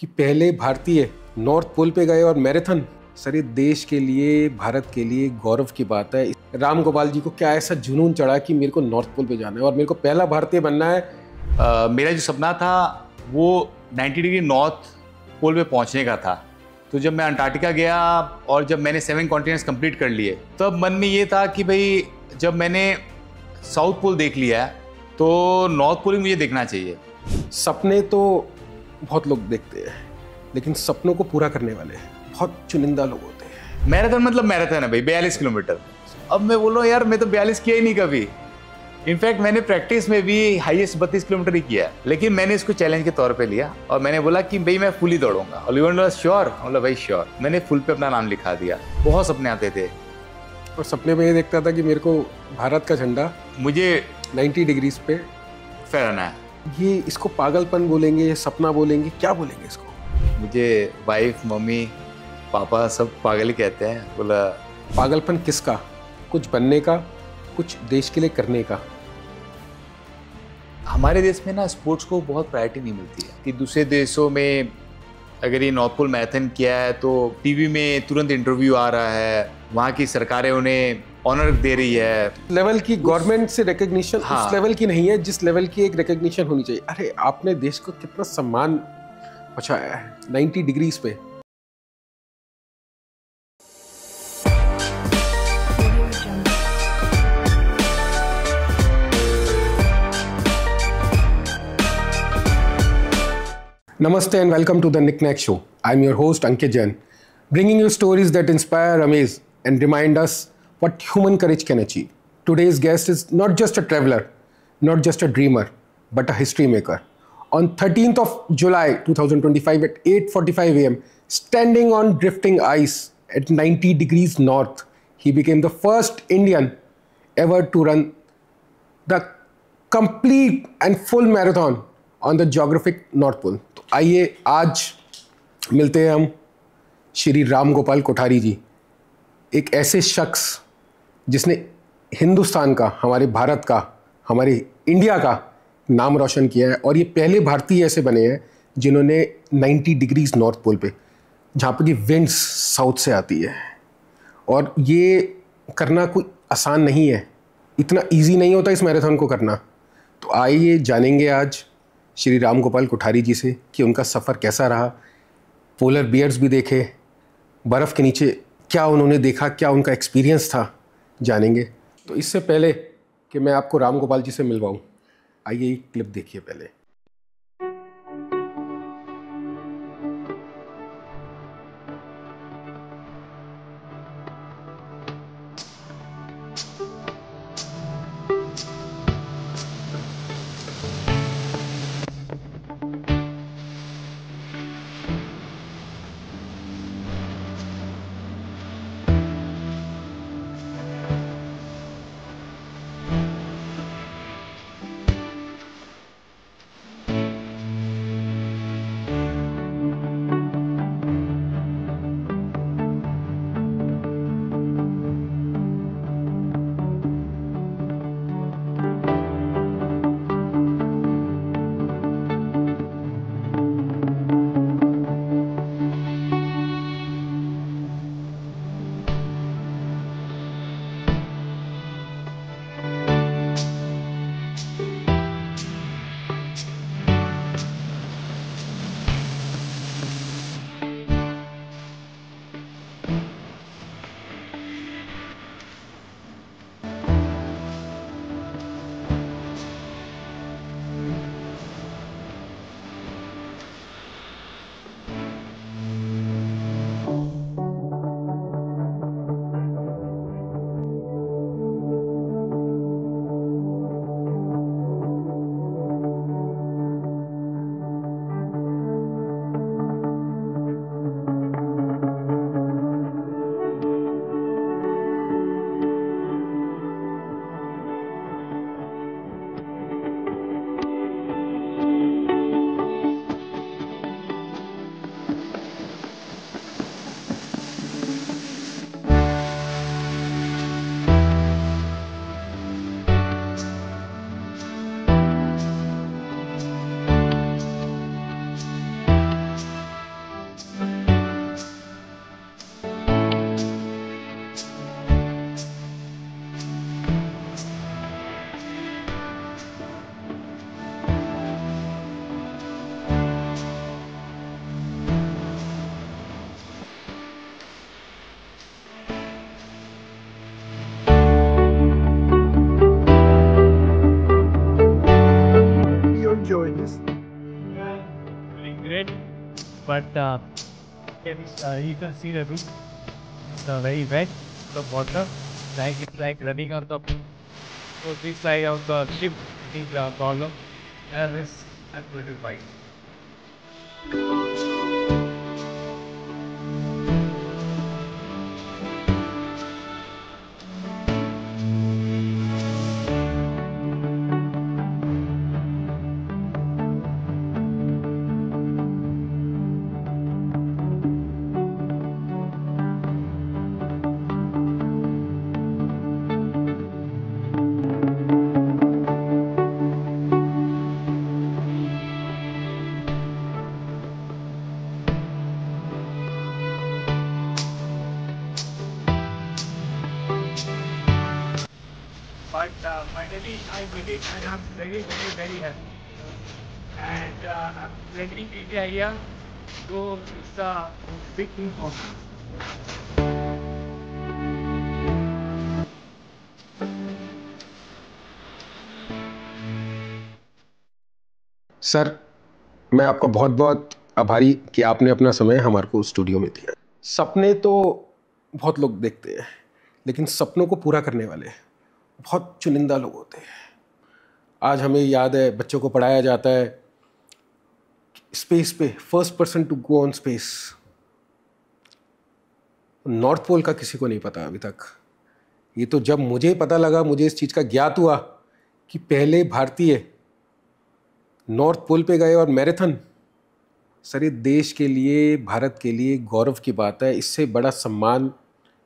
कि पहले भारतीय नॉर्थ पोल पे गए और मैराथन। सर ये देश के लिए, भारत के लिए गौरव की बात है। राम गोपाल जी को क्या ऐसा जुनून चढ़ा कि मेरे को नॉर्थ पोल पे जाना है और मेरे को पहला भारतीय बनना है। मेरा जो सपना था वो 90 डिग्री नॉर्थ पोल पे पहुंचने का था। तो जब मैं अंटार्कटिका गया और जब मैंने 7 कॉन्टिनेंट्स कंप्लीट कर लिए, तब मन में ये था कि भाई जब मैंने साउथ पोल देख लिया है तो नॉर्थ पोल ही मुझे देखना चाहिए। सपने तो बहुत लोग देखते हैं, लेकिन सपनों को पूरा करने वाले बहुत चुनिंदा लोग होते हैं। मैराथन मतलब मैराथन है भाई, 42 किलोमीटर। अब मैं बोल रहा हूँ यार मैं तो 42 किया ही नहीं कभी। इनफैक्ट मैंने प्रैक्टिस में भी हाईएस्ट 32 किलोमीटर ही किया है, लेकिन मैंने इसको चैलेंज के तौर पे लिया और मैंने बोला कि भाई मैं फुल ही दौड़ूंगा। और यू वांट श्योर? मतलब भाई श्योर। मैंने फुल पे अपना नाम लिखा दिया। बहुत सपने आते थे और सपने में ये देखता था कि मेरे को भारत का झंडा मुझे 90 डिग्रीज पे फहराना है। ये इसको पागलपन बोलेंगे, सपना बोलेंगे, क्या बोलेंगे इसको? मुझे वाइफ, मम्मी, पापा सब पागल ही कहते हैं। बोला पागलपन किसका? कुछ बनने का, कुछ देश के लिए करने का। हमारे देश में ना स्पोर्ट्स को बहुत प्रायोरिटी नहीं मिलती है कि दूसरे देशों में अगर ये नॉर्थ पोल मैराथन किया है तो टीवी में तुरंत इंटरव्यू आ रहा है, वहाँ की सरकारें उन्हें ऑनर दे रही है। लेवल की गवर्नमेंट से रिकग्निशन हाँ। उस लेवल की नहीं है जिस लेवल की एक रिकग्निशन होनी चाहिए। अरे आपने देश को कितना सम्मान पहुंचाया है 90 डिग्रीज पे। Namaste and welcome to the Knick-Knack Show. I'm your host Ankit Jain, bringing you stories that inspire, amaze and remind us what human courage can achieve. Today's guest is not just a traveler, not just a dreamer, but a history maker. On 13th of July 2025 at 8:45 a.m., standing on drifting ice at 90 degrees north, he became the first Indian ever to run the complete and full marathon on the geographic North Pole. तो आइए आज मिलते हैं हम श्री राम गोपाल कोठारी जी, एक ऐसे शख्स जिसने हिंदुस्तान का, हमारे भारत का, हमारे इंडिया का नाम रोशन किया है। और ये पहले भारतीय ऐसे बने हैं जिन्होंने 90 डिग्रीज नॉर्थ पोल पे, जहाँ पर की विंड्स साउथ से आती है, और ये करना कोई आसान नहीं है, इतना इजी नहीं होता इस मैराथन को करना। तो आइए जानेंगे आज श्री राम गोपाल कोठारी जी से कि उनका सफ़र कैसा रहा। पोलर बियर्स भी देखे, बर्फ़ के नीचे क्या उन्होंने देखा, क्या उनका एक्सपीरियंस था, जानेंगे। तो इससे पहले कि मैं आपको राम गोपाल जी से मिलवाऊं, आइए एक क्लिप देखिए पहले। but you can see the roof, the very wet, the water, like it's like running on the pool. So this side of the ship is the problem, and this is pretty white. But finally I did it, and I'm very, very, very happy. And I'm bringing India here, so it's a big thing for me. Sir, मैं आपका बहुत बहुत आभारी कि आपने अपना समय हमारे को स्टूडियो में दिया। सपने तो बहुत लोग देखते हैं, लेकिन सपनों को पूरा करने वाले बहुत चुनिंदा लोग होते हैं। आज हमें याद है, बच्चों को पढ़ाया जाता है स्पेस पे, first person to go on space. North pole का किसी को नहीं पता अभी तक। ये तो जब मुझे पता लगा, मुझे इस चीज़ का ज्ञात हुआ कि पहले भारतीय नॉर्थ पोल पे गए और मैराथन। सर, ये देश के लिए, भारत के लिए गौरव की बात है। इससे बड़ा सम्मान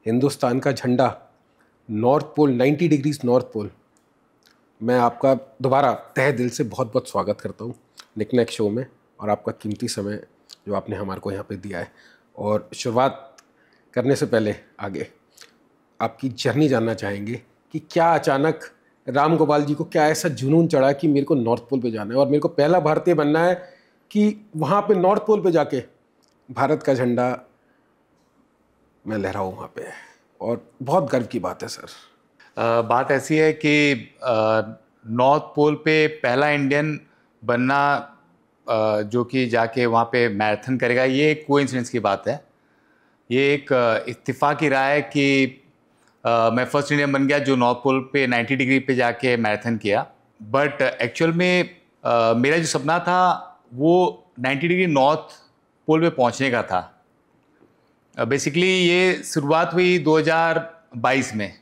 हिंदुस्तान का झंडा, north pole, 90 degrees north pole. मैं आपका दोबारा तहे दिल से बहुत बहुत स्वागत करता हूँ निकनैक शो में, और आपका कीमती समय जो आपने हमारे को यहाँ पे दिया है। और शुरुआत करने से पहले आगे आपकी जर्नी जानना चाहेंगे कि क्या अचानक राम गोपाल जी को क्या ऐसा जुनून चढ़ा कि मेरे को नॉर्थ पोल पे जाना है और मेरे को पहला भारतीय बनना है कि वहाँ पे नॉर्थ पोल पे जाके भारत का झंडा मैं लहराऊँ वहाँ पे। और बहुत गर्व की बात है सर। बात ऐसी है कि नॉर्थ पोल पे पहला इंडियन बनना जो कि जाके वहाँ पे मैराथन करेगा, ये एक कोइंसिडेंस की बात है। ये एक इत्तेफाक की राय है कि मैं फर्स्ट इंडियन बन गया जो नॉर्थ पोल पे 90 डिग्री पे जाके मैराथन किया। बट एक्चुअल में मेरा जो सपना था वो 90 डिग्री नॉर्थ पोल पे पहुंचने का था। बेसिकली ये शुरुआत हुई 2022 में,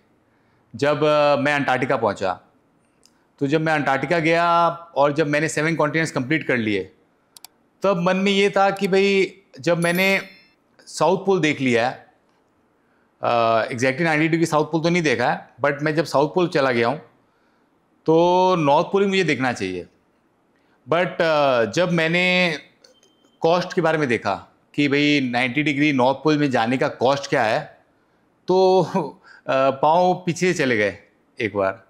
जब मैं अंटार्कटिका पहुंचा। तो जब मैं अंटार्कटिका गया और जब मैंने 7 कॉन्टिनेंट्स कंप्लीट कर लिए, तब मन में ये था कि भाई जब मैंने साउथ पोल देख लिया है, एग्जैक्टली 90 डिग्री साउथ पोल तो नहीं देखा है, बट मैं जब साउथ पोल चला गया हूँ तो नॉर्थ पोल ही मुझे देखना चाहिए। बट जब मैंने कॉस्ट के बारे में देखा कि भाई 90 डिग्री नॉर्थ पोल में जाने का कॉस्ट क्या है, तो पाँव पीछे चले गए एक बार।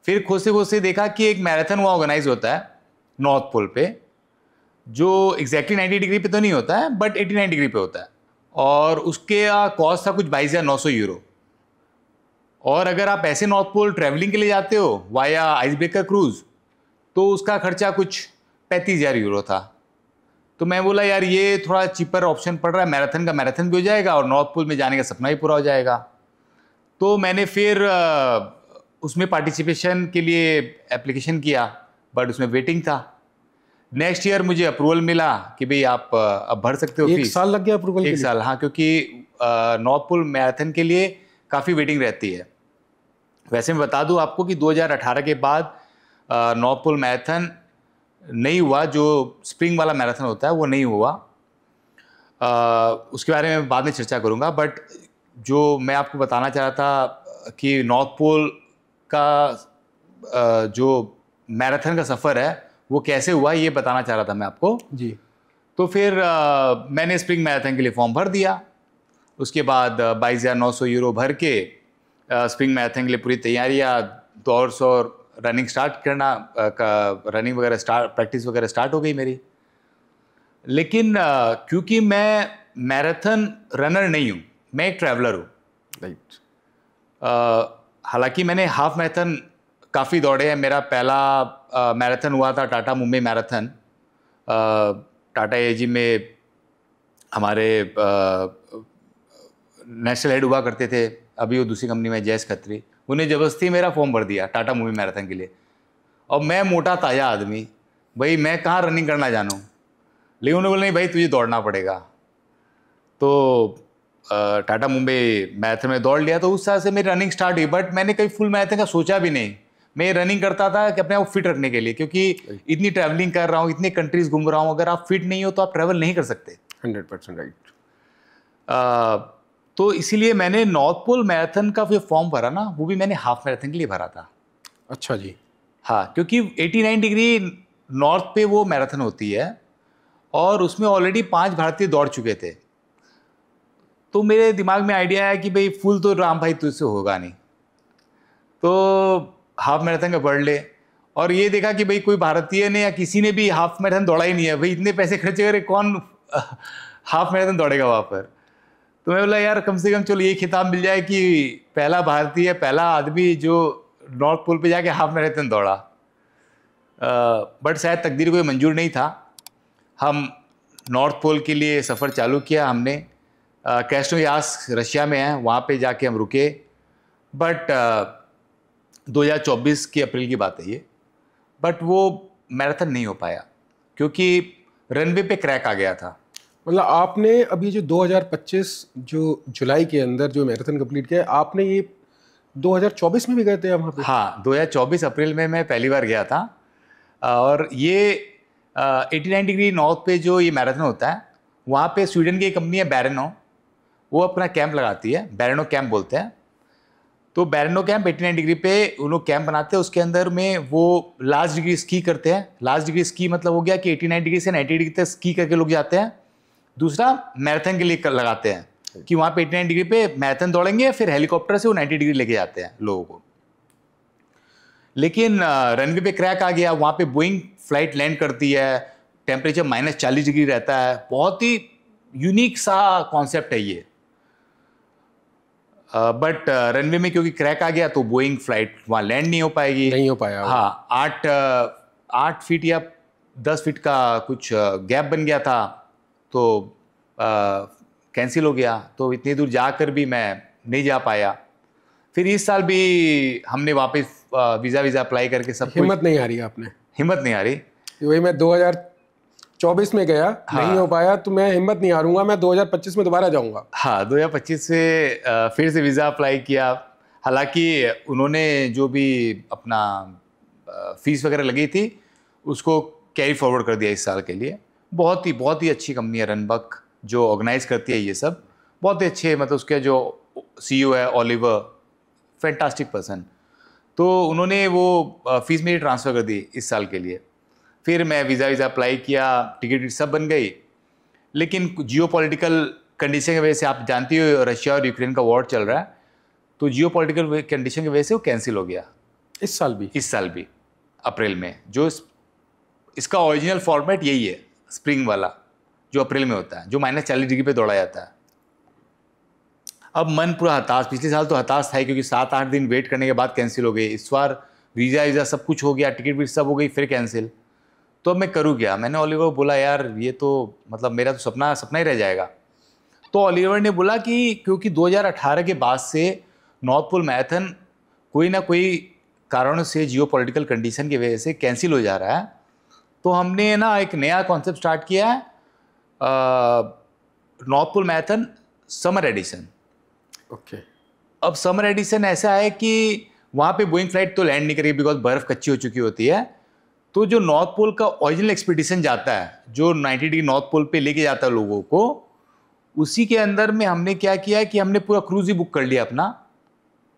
फिर खोजते खोजते देखा कि एक मैराथन वहाँ ऑर्गेनाइज होता है नॉर्थ पोल पे, जो एग्जैक्टली 90 डिग्री पे तो नहीं होता है बट 89 डिग्री पे होता है, और उसके कॉस्ट था कुछ 22,900 यूरो। और अगर आप ऐसे नॉर्थ पोल ट्रैवलिंग के लिए जाते हो वाया आइस ब्रेकर क्रूज, तो उसका खर्चा कुछ 35,000 यूरो था। तो मैं बोला यार ये थोड़ा चीपर ऑप्शन पड़ रहा है, मैराथन का मैराथन भी हो जाएगा और नॉर्थ पोल में जाने का सपना भी पूरा हो जाएगा। तो मैंने फिर उसमें पार्टिसिपेशन के लिए एप्लीकेशन किया, बट उसमें वेटिंग था। नेक्स्ट ईयर मुझे अप्रूवल मिला कि भाई आप अब भर सकते हो। 1 साल लग गया अप्रूवल? 1 साल, हाँ, क्योंकि नॉर्थ पोल मैराथन के लिए काफ़ी वेटिंग रहती है। वैसे मैं बता दूं आपको कि 2018 के बाद नॉर्थ पोल मैराथन नहीं हुआ, जो स्प्रिंग वाला मैराथन होता है वो नहीं हुआ। उसके बारे में बाद में चर्चा करूंगा। बट जो मैं आपको बताना चाह रहा था कि नॉर्थ पोल का जो मैराथन का सफ़र है वो कैसे हुआ, ये बताना चाह रहा था मैं आपको जी। तो फिर मैंने स्प्रिंग मैराथन के लिए फॉर्म भर दिया। उसके बाद 22,900 यूरो भर के स्प्रिंग मैराथन के लिए पूरी तैयारियां, दौड़ और रनिंग स्टार्ट करना, रनिंग वगैरह प्रैक्टिस वगैरह स्टार्ट हो गई मेरी। लेकिन क्योंकि मैं मैराथन रनर नहीं हूँ, मैं एक ट्रैवलर हूँ। राइट। हालांकि मैंने हाफ मैराथन काफ़ी दौड़े हैं। मेरा पहला मैराथन हुआ था टाटा मुंबई मैराथन, टाटा एजी में हमारे नेशनल हेड हुआ करते थे, अभी वो दूसरी कंपनी में, जयेश खत्री, उन्हें ज़बरदस्ती मेरा फॉर्म भर दिया टाटा मूवी मैराथन के लिए। और मैं मोटा ताज़ा आदमी, भाई मैं कहाँ रनिंग करना जानूँ, लेकिन उन्होंने बोला नहीं भाई तुझे दौड़ना पड़ेगा। तो टाटा मुंबई मैराथन में दौड़ लिया, तो उस साल से मेरी रनिंग स्टार्ट हुई। बट मैंने कभी फुल मैराथन का सोचा भी नहीं। मैं रनिंग करता था कि अपने आप फिट रखने के लिए, क्योंकि इतनी ट्रैवलिंग कर रहा हूँ, इतने कंट्रीज घूम रहा हूँ, अगर आप फिट नहीं हो तो आप ट्रैवल नहीं कर सकते। 100% राइट। तो इसीलिए मैंने नॉर्थ पोल मैराथन का जो फॉर्म भरा ना, वो भी मैंने हाफ मैराथन के लिए भरा था। अच्छा जी। हाँ, क्योंकि 89 डिग्री नॉर्थ पे वो मैराथन होती है और उसमें ऑलरेडी 5 भारतीय दौड़ चुके थे। तो मेरे दिमाग में आइडिया आया कि भाई फुल तो राम भाई तुझसे होगा नहीं, तो हाफ मैराथन का पढ़ ले। और ये देखा कि भाई कोई भारतीय ने या किसी ने भी हाफ मैराथन दौड़ा ही नहीं है। भाई इतने पैसे खर्चे करे कौन हाफ मैराथन दौड़ेगा वहाँ पर। तो मैं बोला यार कम से कम चलो ये खिताब मिल जाए कि पहला भारतीय, पहला आदमी जो नॉर्थ पोल पे जाके हाफ मैराथन दौड़ा। बट शायद तकदीर को ये मंजूर नहीं था। हम नॉर्थ पोल के लिए सफ़र चालू किया हमने। क्रेस्नोयार्स्क रशिया में है, वहाँ पे जाके हम रुके। बट 2024 की अप्रैल की बात है ये। बट वो मैराथन नहीं हो पाया क्योंकि रनवे पे क्रैक आ गया था। मतलब आपने अभी जो 2025 जो जुलाई के अंदर जो मैराथन कंप्लीट किया, आपने ये 2024 में भी गए थे वहाँ पे? हाँ, 2024 अप्रैल में मैं पहली बार गया था। और ये 89 डिग्री नॉर्थ पे जो ये मैराथन होता है, वहाँ पे स्वीडन की एक कंपनी है बैरनो, वो अपना कैंप लगाती है, बैरनो कैंप बोलते हैं। तो बैरनो कैंप 89 डिग्री पे उन लोग कैंप बनाते हैं। उसके अंदर में वो लास्ट डिग्री स्की करते हैं। लास्ट डिग्री स्की मतलब हो गया कि 89 डिग्री से 90 डिग्री तक स्की करके लोग जाते हैं। दूसरा मैराथन के लिए लगाते हैं कि वहाँ पे 89 डिग्री पे मैराथन दौड़ेंगे, फिर हेलीकॉप्टर से वो 90 डिग्री लेके जाते हैं लोगों को। लेकिन रनवे पे क्रैक आ गया, वहाँ पे बोइंग फ्लाइट लैंड करती है, टेम्परेचर -40 डिग्री रहता है। बहुत ही यूनिक सा कॉन्सेप्ट है ये। बट रनवे में क्योंकि क्रैक आ गया तो बोइंग फ्लाइट वहाँ लैंड नहीं हो पाएगी। नहीं हो पाया। हाँ, 8 फीट या 10 फीट का कुछ गैप बन गया था, तो कैंसिल हो गया। तो इतनी दूर जाकर भी मैं नहीं जा पाया। फिर इस साल भी हमने वापस वीज़ा अप्लाई करके सब हिम्मत नहीं आ रही आपने? हिम्मत नहीं आ रही। वही मैं 2024 में गया, नहीं हो पाया, तो मैं हिम्मत नहीं हारूंगा, मैं 2025 में दोबारा जाऊंगा। हाँ, 2025 से फिर से वीज़ा अप्लाई किया। हालांकि उन्होंने जो भी अपना फीस वगैरह लगी थी उसको कैरी फॉरवर्ड कर दिया इस साल के लिए। बहुत ही अच्छी कंपनी है रनबक, जो ऑर्गेनाइज करती है ये सब। बहुत ही अच्छे, मतलब उसके जो CEO है ओलिवर, फैंटास्टिक पर्सन। तो उन्होंने वो फीस मेरी ट्रांसफ़र कर दी इस साल के लिए। फिर मैं वीज़ा अप्लाई किया, टिकट सब बन गई। लेकिन जियोपॉलिटिकल कंडीशन की वजह से, आप जानती हो रशिया और यूक्रेन का वॉर चल रहा है, तो जियोपॉलिटिकल कंडीशन की वजह से वो कैंसिल हो गया। इस साल भी अप्रैल में। जो इसका ओरिजिनल फॉर्मेट यही है, स्प्रिंग वाला जो अप्रैल में होता है, जो -40 डिग्री पे दौड़ा जाता है। अब मन पूरा हताश, पिछले साल तो हताश था क्योंकि 7-8 दिन वेट करने के बाद कैंसिल हो गई। इस बार वीज़ा सब कुछ हो गया, टिकट भी सब हो गई, फिर कैंसिल। तो अब मैं करूँ क्या? मैंने ओलिवर को बोला यार ये तो मतलब मेरा तो सपना ही रह जाएगा। तो ओलिवर ने बोला कि क्योंकि 2018 के बाद से नॉर्थ पोल मैराथन कोई ना कोई कारणों से, जियोपॉलिटिकल कंडीशन की वजह से कैंसिल हो जा रहा है, तो हमने ना एक नया कॉन्सेप्ट स्टार्ट किया है, north pole marathon summer edition. Okay. अब समर एडिशन ऐसा है कि वहाँ पे बोइंग फ्लाइट तो लैंड नहीं करेगी बिकॉज बर्फ़ कच्ची हो चुकी होती है। तो जो नॉर्थ पोल का ओरिजिनल एक्सपीडिशन जाता है, जो 90 डिग्री नॉर्थ पोल पे लेके जाता है लोगों को, उसी के अंदर में हमने क्या किया है कि हमने पूरा क्रूज ही बुक कर लिया, अपना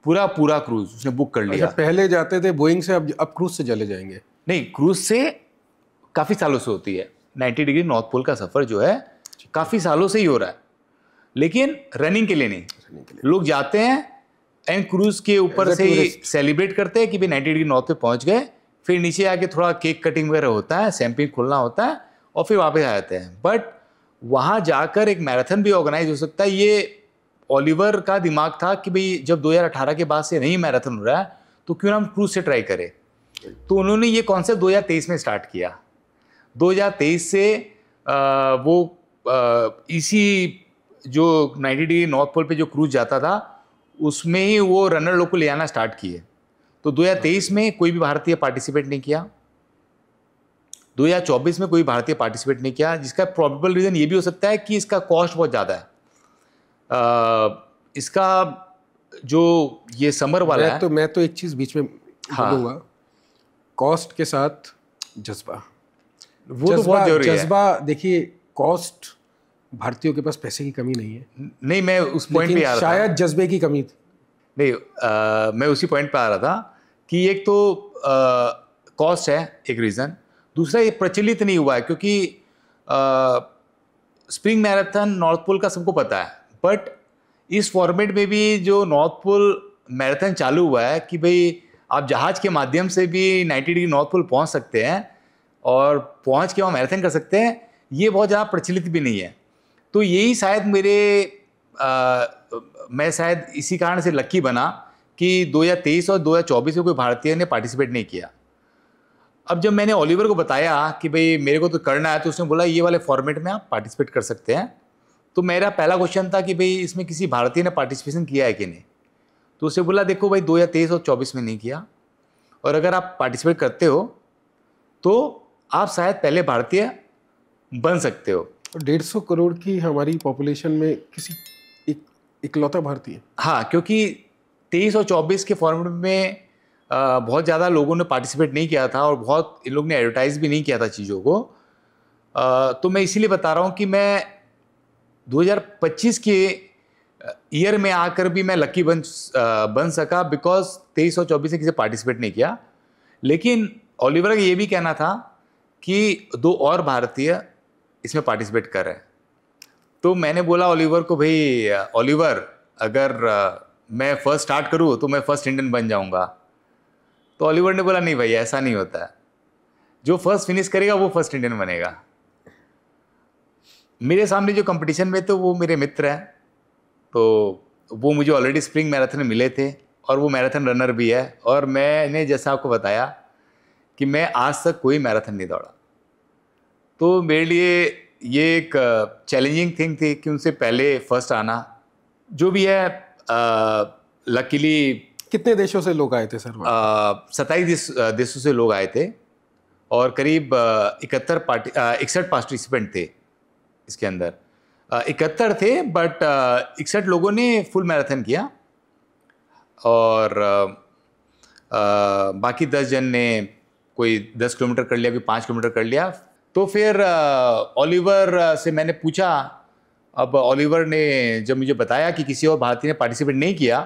पूरा क्रूज उसने बुक कर लिया। अच्छा, पहले जाते थे बोइंग से, अब क्रूज से चले जाएंगे? नहीं, क्रूज से काफ़ी सालों से होती है। 90 डिग्री नॉर्थ पोल का सफ़र जो है काफ़ी सालों से ही हो रहा है, लेकिन रनिंग के लिए नहीं। लोग जाते हैं एंड क्रूज के ऊपर से ही सेलिब्रेट करते हैं कि भाई 90 डिग्री नॉर्थ पे पहुंच गए। फिर नीचे आके थोड़ा केक कटिंग वगैरह होता है, सैम्पिंग खुलना होता है और फिर वापस आ जाते हैं। बट वहाँ जाकर एक मैराथन भी ऑर्गेनाइज हो सकता है। ये ओलिवर का दिमाग था कि भाई जब 2018 के बाद से नहीं मैराथन हो रहा है तो क्यों ना हम क्रूज से ट्राई करें। तो उन्होंने ये कॉन्सेप्ट 2023 में स्टार्ट किया। 2023 से वो इसी जो 90 डिग्री नॉर्थ पोल पे जो क्रूज जाता था उसमें ही वो रनर लोग को ले आना स्टार्ट किए। तो 2023 में कोई भी भारतीय पार्टिसिपेट नहीं किया, 2024 में कोई भारतीय पार्टिसिपेट नहीं किया, जिसका प्रोबेबल रीज़न ये भी हो सकता है कि इसका कॉस्ट बहुत ज़्यादा है। इसका जो ये समर वाला है, मैं तो एक चीज़ बीच में बोलूँगा, कॉस्ट के साथ जज्बा, वो तो बहुत जरूरी है। जज्बा देखिए, कॉस्ट भारतीयों के पास पैसे की कमी नहीं है, नहीं मैं उस पॉइंट पे आ रहा था, शायद जज्बे की कमी थी। नहीं मैं उसी पॉइंट पे आ रहा था कि एक तो कॉस्ट है एक रीज़न, दूसरा ये प्रचलित नहीं हुआ है क्योंकि स्प्रिंग मैराथन नॉर्थ पोल का सबको पता है, बट इस फॉर्मेट में भी जो नॉर्थ पोल मैराथन चालू हुआ है कि भाई आप जहाज़ के माध्यम से भी 90 डिग्री नॉर्थ पोल पहुंच सकते हैं और पहुंच के वहाँ मैराथन कर सकते हैं, ये बहुत ज़्यादा प्रचलित भी नहीं है। तो यही शायद मैं शायद इसी कारण से लकी बना कि 2023 और 2024 में कोई भारतीय ने पार्टिसिपेट नहीं किया। अब जब मैंने ओलिवर को बताया कि भाई मेरे को तो करना है, तो उसने बोला ये वाले फॉर्मेट में आप पार्टिसिपेट कर सकते हैं। तो मेरा पहला क्वेश्चन था कि भाई इसमें किसी भारतीय ने पार्टिसिपेशन किया है कि नहीं। तो उसने बोला देखो भाई 2023 और 24 में नहीं किया, और अगर आप पार्टिसिपेट करते हो तो आप शायद पहले भारतीय बन सकते हो। 150 करोड़ की हमारी पॉपुलेशन में किसी इकलौता भारतीय। हाँ, क्योंकि 23 और 24 के फॉर्मेट में बहुत ज़्यादा लोगों ने पार्टिसिपेट नहीं किया था और बहुत इन लोग ने एडवर्टाइज भी नहीं किया था चीज़ों को। तो मैं इसीलिए बता रहा हूँ कि मैं 2025 के ईयर में आकर भी मैं लकी बन सका, बिकॉज 23 और 24 ने किसी पार्टिसिपेट नहीं किया। लेकिन ओलिवर का ये भी कहना था कि 2 और भारतीय इसमें पार्टिसिपेट कर रहे हैं। तो मैंने बोला ओलिवर को, भाई ओलिवर अगर मैं फर्स्ट स्टार्ट करूँ तो मैं फर्स्ट इंडियन बन जाऊँगा। तो ओलिवर ने बोला नहीं भाई ऐसा नहीं होता है, जो फर्स्ट फिनिश करेगा वो फर्स्ट इंडियन बनेगा। मेरे सामने जो कंपटीशन में तो वो मेरे मित्र हैं, तो वो मुझे ऑलरेडी स्प्रिंग मैराथन में मिले थे और वो मैराथन रनर भी है, और मैंने जैसा आपको बताया कि मैं आज तक कोई मैराथन नहीं दौड़ा। तो मेरे लिए ये एक चैलेंजिंग थिंग थी कि उनसे पहले फर्स्ट आना। जो भी है, लकीली कितने देशों से लोग आए थे सर? 27 देशों से लोग आए थे और करीब 61 पार्टिसिपेंट थे इसके अंदर। 71 थे, बट 61 लोगों ने फुल मैराथन किया और बाकी 10 जन ने कोई 10 किलोमीटर कर लिया, कोई 5 किलोमीटर कर लिया। तो फिर ओलिवर से मैंने पूछा, अब ओलिवर ने जब मुझे बताया कि किसी और भारतीय ने पार्टिसिपेट नहीं किया,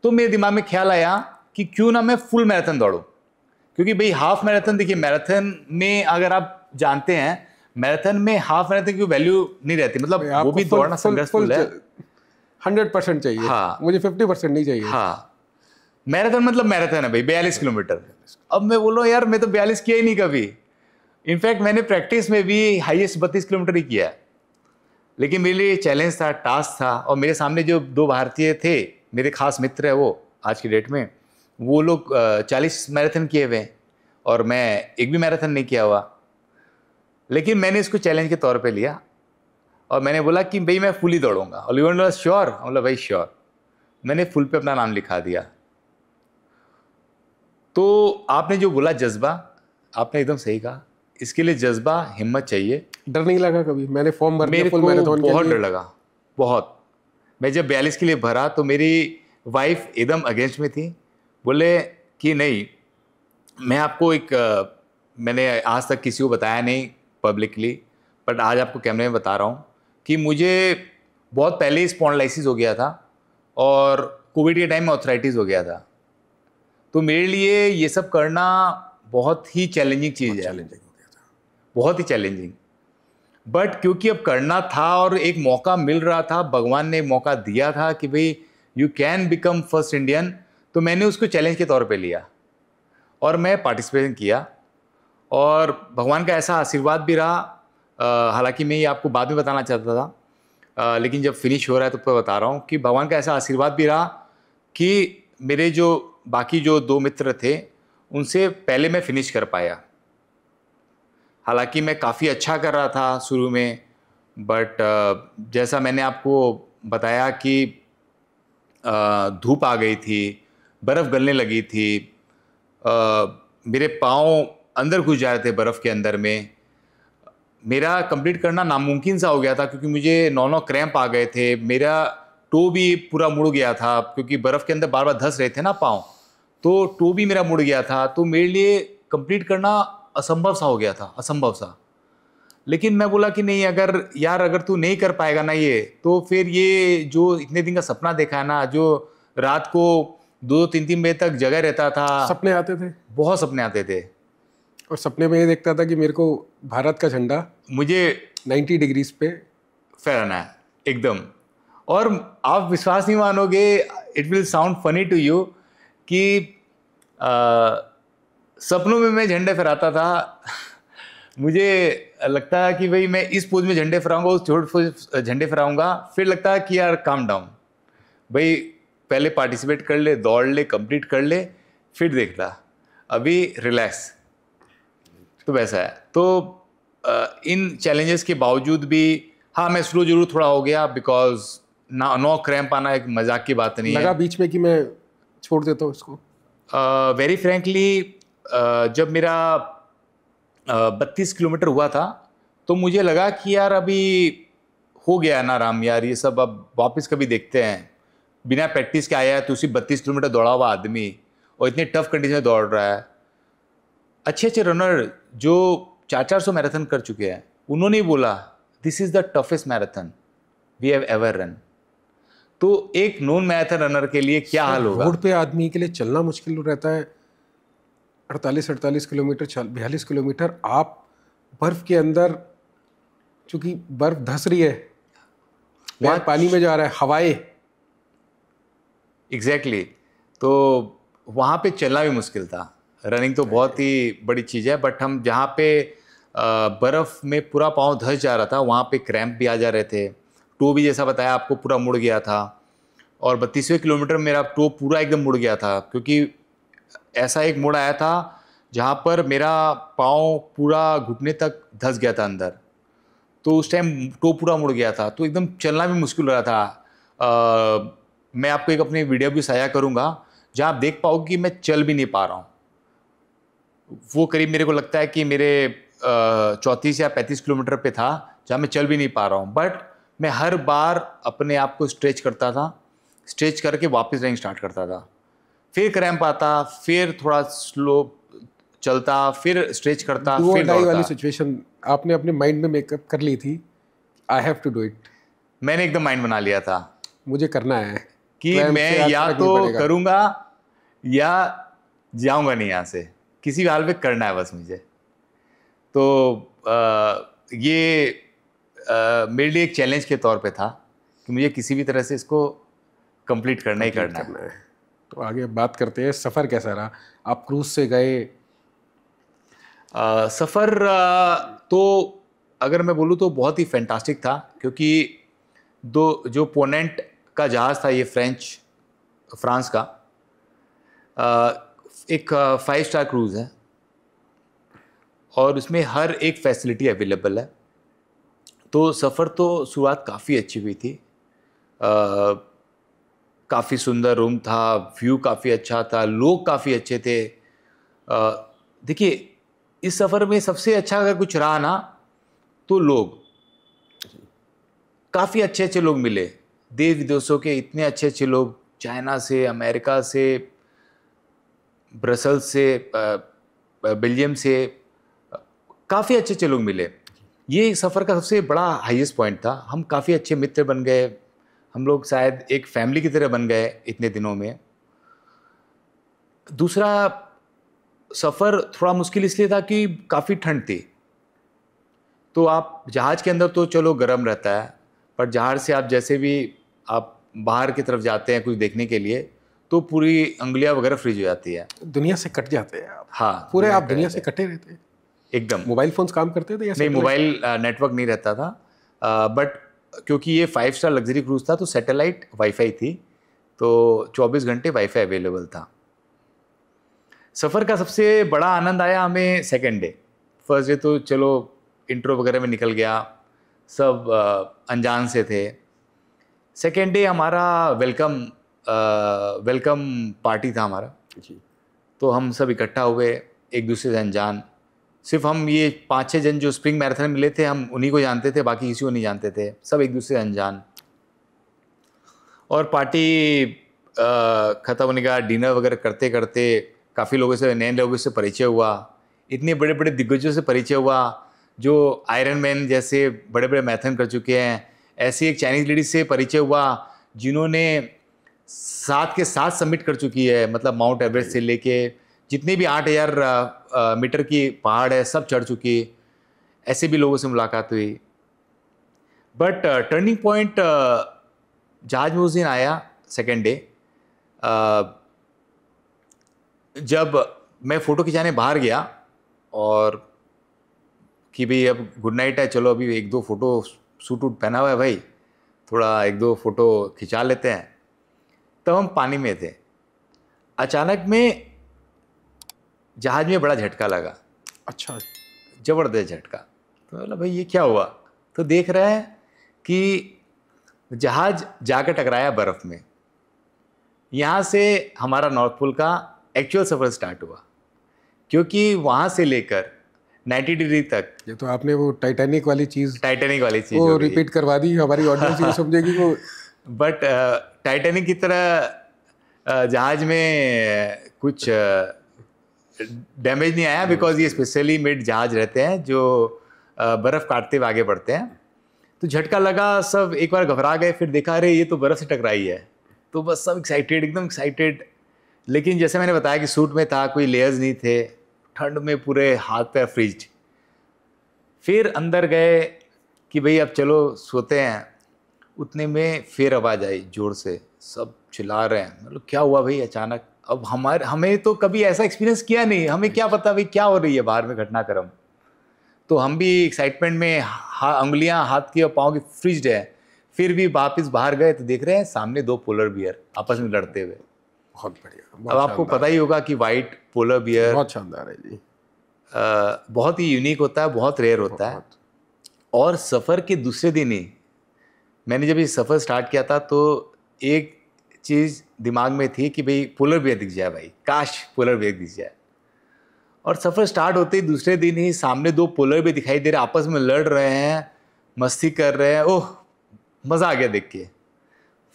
तो मेरे दिमाग में ख्याल आया कि क्यों ना मैं फुल मैराथन दौड़ूं। क्योंकि भाई हाफ मैराथन, देखिए मैराथन में अगर आप जानते हैं, मैराथन में हाफ मैराथन की वैल्यू नहीं रहती, मतलब वो भी दौड़ना संघर्षपूर्ण है। 100% चाहिए। हाँ, मुझे 50% नहीं चाहिए। हाँ, मैराथन मतलब मैराथन है भाई, 42 किलोमीटर। अब मैं बोल रहा हूँ यार मैं तो 42 किया ही नहीं कभी। इनफैक्ट मैंने प्रैक्टिस में भी हाईएस्ट 32 किलोमीटर ही किया है। लेकिन मेरे लिए चैलेंज था, टास्क था, और मेरे सामने जो 2 भारतीय थे, मेरे खास मित्र है वो आज की डेट में, वो लोग 40 मैराथन किए हुए हैं और मैं एक भी मैराथन नहीं किया हुआ। लेकिन मैंने इसको चैलेंज के तौर पे लिया और मैंने बोला कि भाई मैं फुल ही दौड़ूंगा। ओलिवर ने बोला श्योर? बोला भाई श्योर। मैंने फुल पे अपना नाम लिखा दिया। तो आपने जो बोला जज्बा, आपने एकदम सही कहा। इसके लिए जज्बा, हिम्मत चाहिए। डर नहीं लगा कभी? मैंने फॉर्म भर दिया मेरे फुल को मैराथन के बहुत लिए। डर लगा, बहुत। मैं जब 42 के लिए भरा तो मेरी वाइफ एकदम अगेंस्ट में थी। बोले कि नहीं, मैं आपको मैंने आज तक किसी को बताया नहीं पब्लिकली, बट आज आपको कैमरे में बता रहा हूँ कि मुझे बहुत पहले ही स्पॉन्डिलाइसिस हो गया था और कोविड के टाइम में आर्थराइटिस हो गया था। तो मेरे लिए ये सब करना बहुत ही चैलेंजिंग चीज़ है, बहुत ही चैलेंजिंग। बट क्योंकि अब करना था और एक मौका मिल रहा था, भगवान ने एक मौका दिया था कि भाई you can become first Indian, तो मैंने उसको चैलेंज के तौर पे लिया और मैं पार्टिसिपेशन किया। और भगवान का ऐसा आशीर्वाद भी रहा। हालांकि मैं ये आपको बाद में बताना चाहता था, लेकिन जब फिनिश हो रहा है तो मैं बता रहा हूँ कि भगवान का ऐसा आशीर्वाद भी रहा कि मेरे जो बाकी जो 2 मित्र थे उनसे पहले मैं फिनिश कर पाया। हालांकि मैं काफ़ी अच्छा कर रहा था शुरू में, बट जैसा मैंने आपको बताया कि धूप आ गई थी, बर्फ़ गलने लगी थी, मेरे पाँव अंदर घुस जा रहे थे बर्फ़ के अंदर में, मेरा कंप्लीट करना नामुमकिन सा हो गया था क्योंकि मुझे 9 क्रैम्प आ गए थे, मेरा टो भी पूरा मुड़ गया था क्योंकि बर्फ़ के अंदर बार बार धंस रहे थे ना पाँव, तो टो भी मेरा मुड़ गया था, तो मेरे लिए कंप्लीट करना असंभव सा हो गया था, असंभव सा। लेकिन मैं बोला कि नहीं, अगर तू नहीं कर पाएगा ना ये, तो फिर ये जो इतने दिन का सपना देखा है ना, जो रात को 2-3 बजे तक जगह रहता था, सपने आते थे? बहुत सपने आते थे। और सपने में ये देखता था कि मेरे को भारत का झंडा मुझे 90 डिग्रीज पे फहराना है एकदम। और आप विश्वास नहीं मानोगे, it will sound funny to you कि सपनों में मैं झंडे फहराता था। मुझे लगता है कि भाई मैं इस पोज में झंडे फहराऊंगा, उस छोटे झंडे फहराऊंगा, फिर लगता है कि यार काम डाउन भाई, पहले पार्टिसिपेट कर ले, दौड़ ले, कंप्लीट कर ले, फिर देखता, अभी रिलैक्स। तो वैसा है। तो इन चैलेंजेस के बावजूद भी हाँ, मैं स्लो जरूर थोड़ा हो गया, बिकॉज 9 क्रैम्प आना एक मजाक की बात नहीं है। लगा बीच में कि मैं छोड़ देता हूँ इसको? वेरी फ्रैंकली जब मेरा 32 किलोमीटर हुआ था, तो मुझे लगा कि यार अभी हो गया है ना राम यार, ये सब अब वापस कभी देखते हैं। बिना प्रैक्टिस के आया है तो उसी 32 किलोमीटर दौड़ा हुआ आदमी, और इतने टफ कंडीशन में दौड़ रहा है। अच्छे अच्छे रनर जो 400 मैराथन कर चुके हैं, उन्होंने ही बोला this is the toughest marathon we have ever run. तो एक नॉन मैराथन रनर के लिए क्या हाल होगा? रोड पे आदमी के लिए चलना मुश्किल रहता है। 48 किलोमीटर, 42 किलोमीटर आप बर्फ के अंदर, चूंकि बर्फ धस रही है, पैर पानी में जा रहा है, हवाएं। एग्जैक्टली तो वहाँ पे चलना भी मुश्किल था। रनिंग तो बहुत ही बड़ी चीज़ है, बट हम जहाँ पे बर्फ़ में पूरा पाँव धंस जा रहा था, वहाँ पे क्रैम्प भी आ जा रहे थे, टो भी जैसा बताया आपको पूरा मुड़ गया था, और 32वें किलोमीटर में मेरा टो पूरा एकदम मुड़ गया था, क्योंकि ऐसा एक मोड़ आया था जहाँ पर मेरा पाँव पूरा घुटने तक धंस गया था अंदर, तो उस टाइम टो पूरा मुड़ गया था, तो एकदम चलना भी मुश्किल हो रहा था। मैं आपको एक अपनी वीडियो भी साझा करूँगा जहाँ आप देख पाओगे कि मैं चल भी नहीं पा रहा हूँ। वो करीब मेरे को लगता है कि मेरे 34 या 35 किलोमीटर पे था, जहाँ मैं चल भी नहीं पा रहा हूँ, बट मैं हर बार अपने आप को स्ट्रेच करता था, स्ट्रेच करके वापस रनिंग स्टार्ट करता था, फिर क्रैम्प आता, फिर थोड़ा स्लो चलता, फिर स्ट्रेच करता, फिर दौड़ता। वाली सिचुएशन आपने अपने माइंड में मेकअप कर ली थी, I have to do it. मैंने एकदम माइंड बना लिया था मुझे करना है कि मैं या तो करूँगा या जाऊँगा नहीं यहाँ से, किसी भी हाल में करना है बस मुझे। तो ये मेरे लिए एक चैलेंज के तौर पे था कि मुझे किसी भी तरह से इसको कंप्लीट करना ही करना है। तो आगे बात करते हैं, सफ़र कैसा रहा? आप क्रूज से गए? सफ़र तो अगर मैं बोलूँ तो बहुत ही फैंटास्टिक था, क्योंकि जो पोनेंट का जहाज़ था, ये फ्रांस का एक 5 स्टार क्रूज़ है, और उसमें हर एक फैसिलिटी अवेलेबल है। तो सफ़र तो शुरुआत काफ़ी अच्छी हुई थी, काफ़ी सुंदर रूम था, व्यू काफ़ी अच्छा था, लोग काफ़ी अच्छे थे। देखिए, इस सफ़र में सबसे अच्छा अगर कुछ रहा ना, तो लोग, काफ़ी अच्छे अच्छे लोग मिले, देश विदेशों के इतने अच्छे अच्छे लोग, चाइना से, अमेरिका से, ब्रसल्स से, बेल्जियम से, काफ़ी अच्छे अच्छे लोग मिले। ये सफ़र का सबसे बड़ा हाईएस्ट पॉइंट था। हम काफ़ी अच्छे मित्र बन गए, हम लोग शायद एक फैमिली की तरह बन गए इतने दिनों में। दूसरा, सफ़र थोड़ा मुश्किल इसलिए था कि काफ़ी ठंड थी। तो आप जहाज़ के अंदर तो चलो गर्म रहता है, पर जहाज़ से आप जैसे भी आप बाहर की तरफ जाते हैं कुछ देखने के लिए, तो पूरी अंगुलियां वगैरह फ्रीज हो जाती है, दुनिया से कट जाते हैं आप। हाँ, पूरे आप दुनिया से कटे रहते हैं एकदम। मोबाइल फोन्स काम करते थे या नहीं, मोबाइल नेटवर्क नहीं रहता था, बट क्योंकि ये 5 स्टार लग्जरी क्रूज था, तो सैटेलाइट वाईफाई थी, तो 24 घंटे वाईफाई अवेलेबल था। सफ़र का सबसे बड़ा आनंद आया हमें सेकेंड डे। फर्स्ट डे तो चलो इंट्रो वगैरह में निकल गया, सब अनजान से थे। सेकेंड डे हमारा वेलकम पार्टी था हमारा जी। तो हम सब इकट्ठा हुए, एक दूसरे से अनजान। सिर्फ हम ये 5-6 जन जो स्प्रिंग मैराथन मिले थे, हम उन्हीं को जानते थे, बाकी किसी को नहीं जानते थे, सब एक दूसरे से अनजान। और पार्टी ख़त्म होने का डिनर वगैरह करते करते काफ़ी लोगों से, नए लोगों से परिचय हुआ। इतने बड़े बड़े दिग्गजों से परिचय हुआ जो आयरन मैन जैसे बड़े बड़े मैराथन कर चुके हैं। ऐसी एक चाइनीज़ लेडी से परिचय हुआ जिन्होंने 7 के 7 सबमिट कर चुकी है, मतलब माउंट एवरेस्ट से लेके जितने भी 8,000 मीटर की पहाड़ है सब चढ़ चुकी। ऐसे भी लोगों से मुलाकात हुई। बट टर्निंग पॉइंट जहाज में उस दिन आया सेकेंड डे, जब मैं फ़ोटो खिंचाने बाहर गया और कि भाई अब गुड नाइट है, चलो अभी 1-2 फ़ोटो, सूट वूट पहना हुआ है भाई, थोड़ा 1-2 फ़ोटो खिंचा लेते हैं। तब हम पानी में थे। अचानक में जहाज में बड़ा झटका लगा। अच्छा। ज़बरदस्त झटका। तो बोला भाई ये क्या हुआ? तो देख रहे हैं कि जहाज जाकर टकराया बर्फ़ में। यहाँ से हमारा नॉर्थ पोल का एक्चुअल सफ़र स्टार्ट हुआ, क्योंकि वहाँ से लेकर 90 डिग्री तक। ये तो आपने वो टाइटैनिक वाली चीज़ वो रिपीट करवा दी, हमारी ऑडियंस ये समझेगी वो। बट टाइटैनिक की तरह जहाज में कुछ डैमेज नहीं आया, बिकॉज ये स्पेशली मेड जहाज रहते हैं जो बर्फ़ काटते हुए आगे बढ़ते हैं। तो झटका लगा, सब एक बार घबरा गए, फिर देखा अरे ये तो बर्फ़ से टकराई है। तो बस सब एक्साइटेड, एकदम एक्साइटेड। लेकिन जैसे मैंने बताया कि सूट में था, कोई लेयर्स नहीं थे, ठंड में पूरे हाथ पैर फ्रीज्ड। फिर अंदर गए कि भाई अब चलो सोते हैं। उतने में फिर आवाज़ आई ज़ोर से, सब चिल्ला रहे हैं। मतलब क्या हुआ भाई अचानक? अब हमें तो कभी ऐसा एक्सपीरियंस किया नहीं, हमें क्या पता भाई क्या हो रही है बाहर में घटनाक्रम। तो हम भी एक्साइटमेंट में उंगलियां हाथ की और पाँव की फ्रीज्ड है। फिर भी वापस बाहर गए तो देख रहे हैं सामने 2 पोलर बियर आपस में लड़ते हुए। बहुत बढ़िया। अब आपको पता ही होगा कि वाइट पोलर बियर बहुत शानदार है जी। बहुत ही यूनिक होता है, बहुत रेयर होता है। और सफ़र के दूसरे दिन ही मैंने जब ये सफ़र स्टार्ट किया था तो एक चीज़ दिमाग में थी कि भाई पोलर बियर दिख जाए, भाई काश पोलर बियर दिख जाए। और सफ़र स्टार्ट होते ही दूसरे दिन ही सामने 2 पोलर बियर दिखाई दे रहे, आपस में लड़ रहे हैं, मस्ती कर रहे हैं। ओह मज़ा आ गया देख के।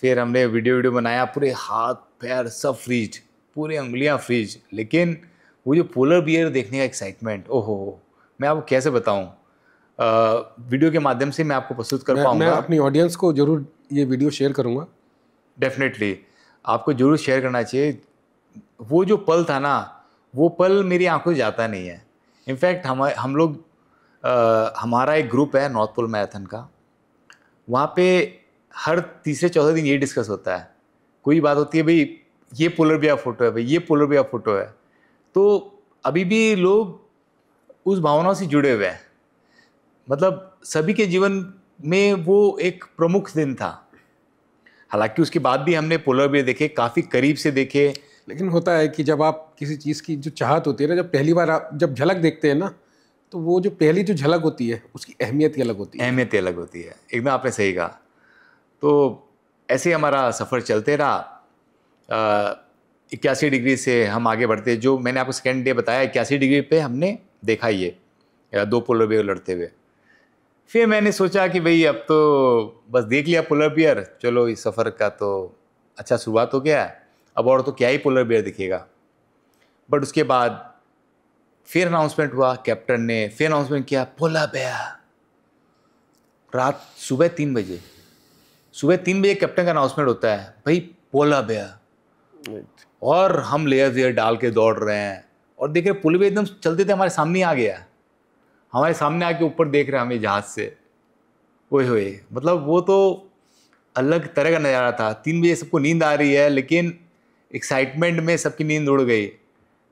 फिर हमने वीडियो बनाया, पूरे हाथ पैर सब फ्रीज्ड, पूरी उंगलियां फ्रीज। लेकिन वो जो पोलर बियर देखने का एक्साइटमेंट, ओहो मैं आपको कैसे बताऊं। वीडियो के माध्यम से मैं आपको प्रस्तुत कर पाऊंगा। मैं अपनी ऑडियंस को जरूर ये वीडियो शेयर करूंगा। डेफिनेटली आपको जरूर शेयर करना चाहिए। वो जो पल था ना, वो पल मेरी आंखों से जाता नहीं है। इनफैक्ट हम लोग हमारा एक ग्रुप है नॉर्थ पोल मैराथन का, वहाँ पे हर तीसरे चौथे दिन ये डिस्कस होता है। कोई बात होती है भाई ये पोलर बियर फोटो है, भाई ये पोलर बियर फोटो है। तो अभी भी लोग उस भावनाओं से जुड़े हुए हैं। मतलब सभी के जीवन में वो एक प्रमुख दिन था। हालांकि उसके बाद भी हमने पोलर बियर देखे, काफ़ी करीब से देखे। लेकिन होता है कि जब आप किसी चीज़ की जो चाहत होती है ना, जब पहली बार आप जब झलक देखते हैं ना, तो वो जो पहली जो झलक होती है उसकी अहमियत ही अलग होती है। अहमियत ही अलग होती है, एकदम आपने सही कहा। तो ऐसे हमारा सफ़र चलते रहा। 81 डिग्री से हम आगे बढ़ते, जो मैंने आपको सेकेंड डे बताया 81 डिग्री पे हमने देखा ये 2 पोलर बियर लड़ते हुए। फिर मैंने सोचा कि भाई अब तो बस देख लिया पोलर बियर, चलो इस सफ़र का तो अच्छा शुरुआत हो गया है, अब और तो क्या ही पोलर बियर दिखेगा। बट उसके बाद फिर अनाउंसमेंट हुआ, कैप्टन ने फिर अनाउंसमेंट किया पोलर बियर। सुबह 3 बजे कैप्टन का अनाउंसमेंट होता है, भाई पोलर बियर। और हम लेयर डाल के दौड़ रहे हैं और देख रहे पोलर बियर एकदम चलते थे हमारे सामने आ गया, हमारे सामने आके ऊपर देख रहे हैं हमें जहाज से। ओए होए, मतलब वो तो अलग तरह का नज़ारा था। 3 बजे सबको नींद आ रही है, लेकिन एक्साइटमेंट में सबकी नींद उड़ गई।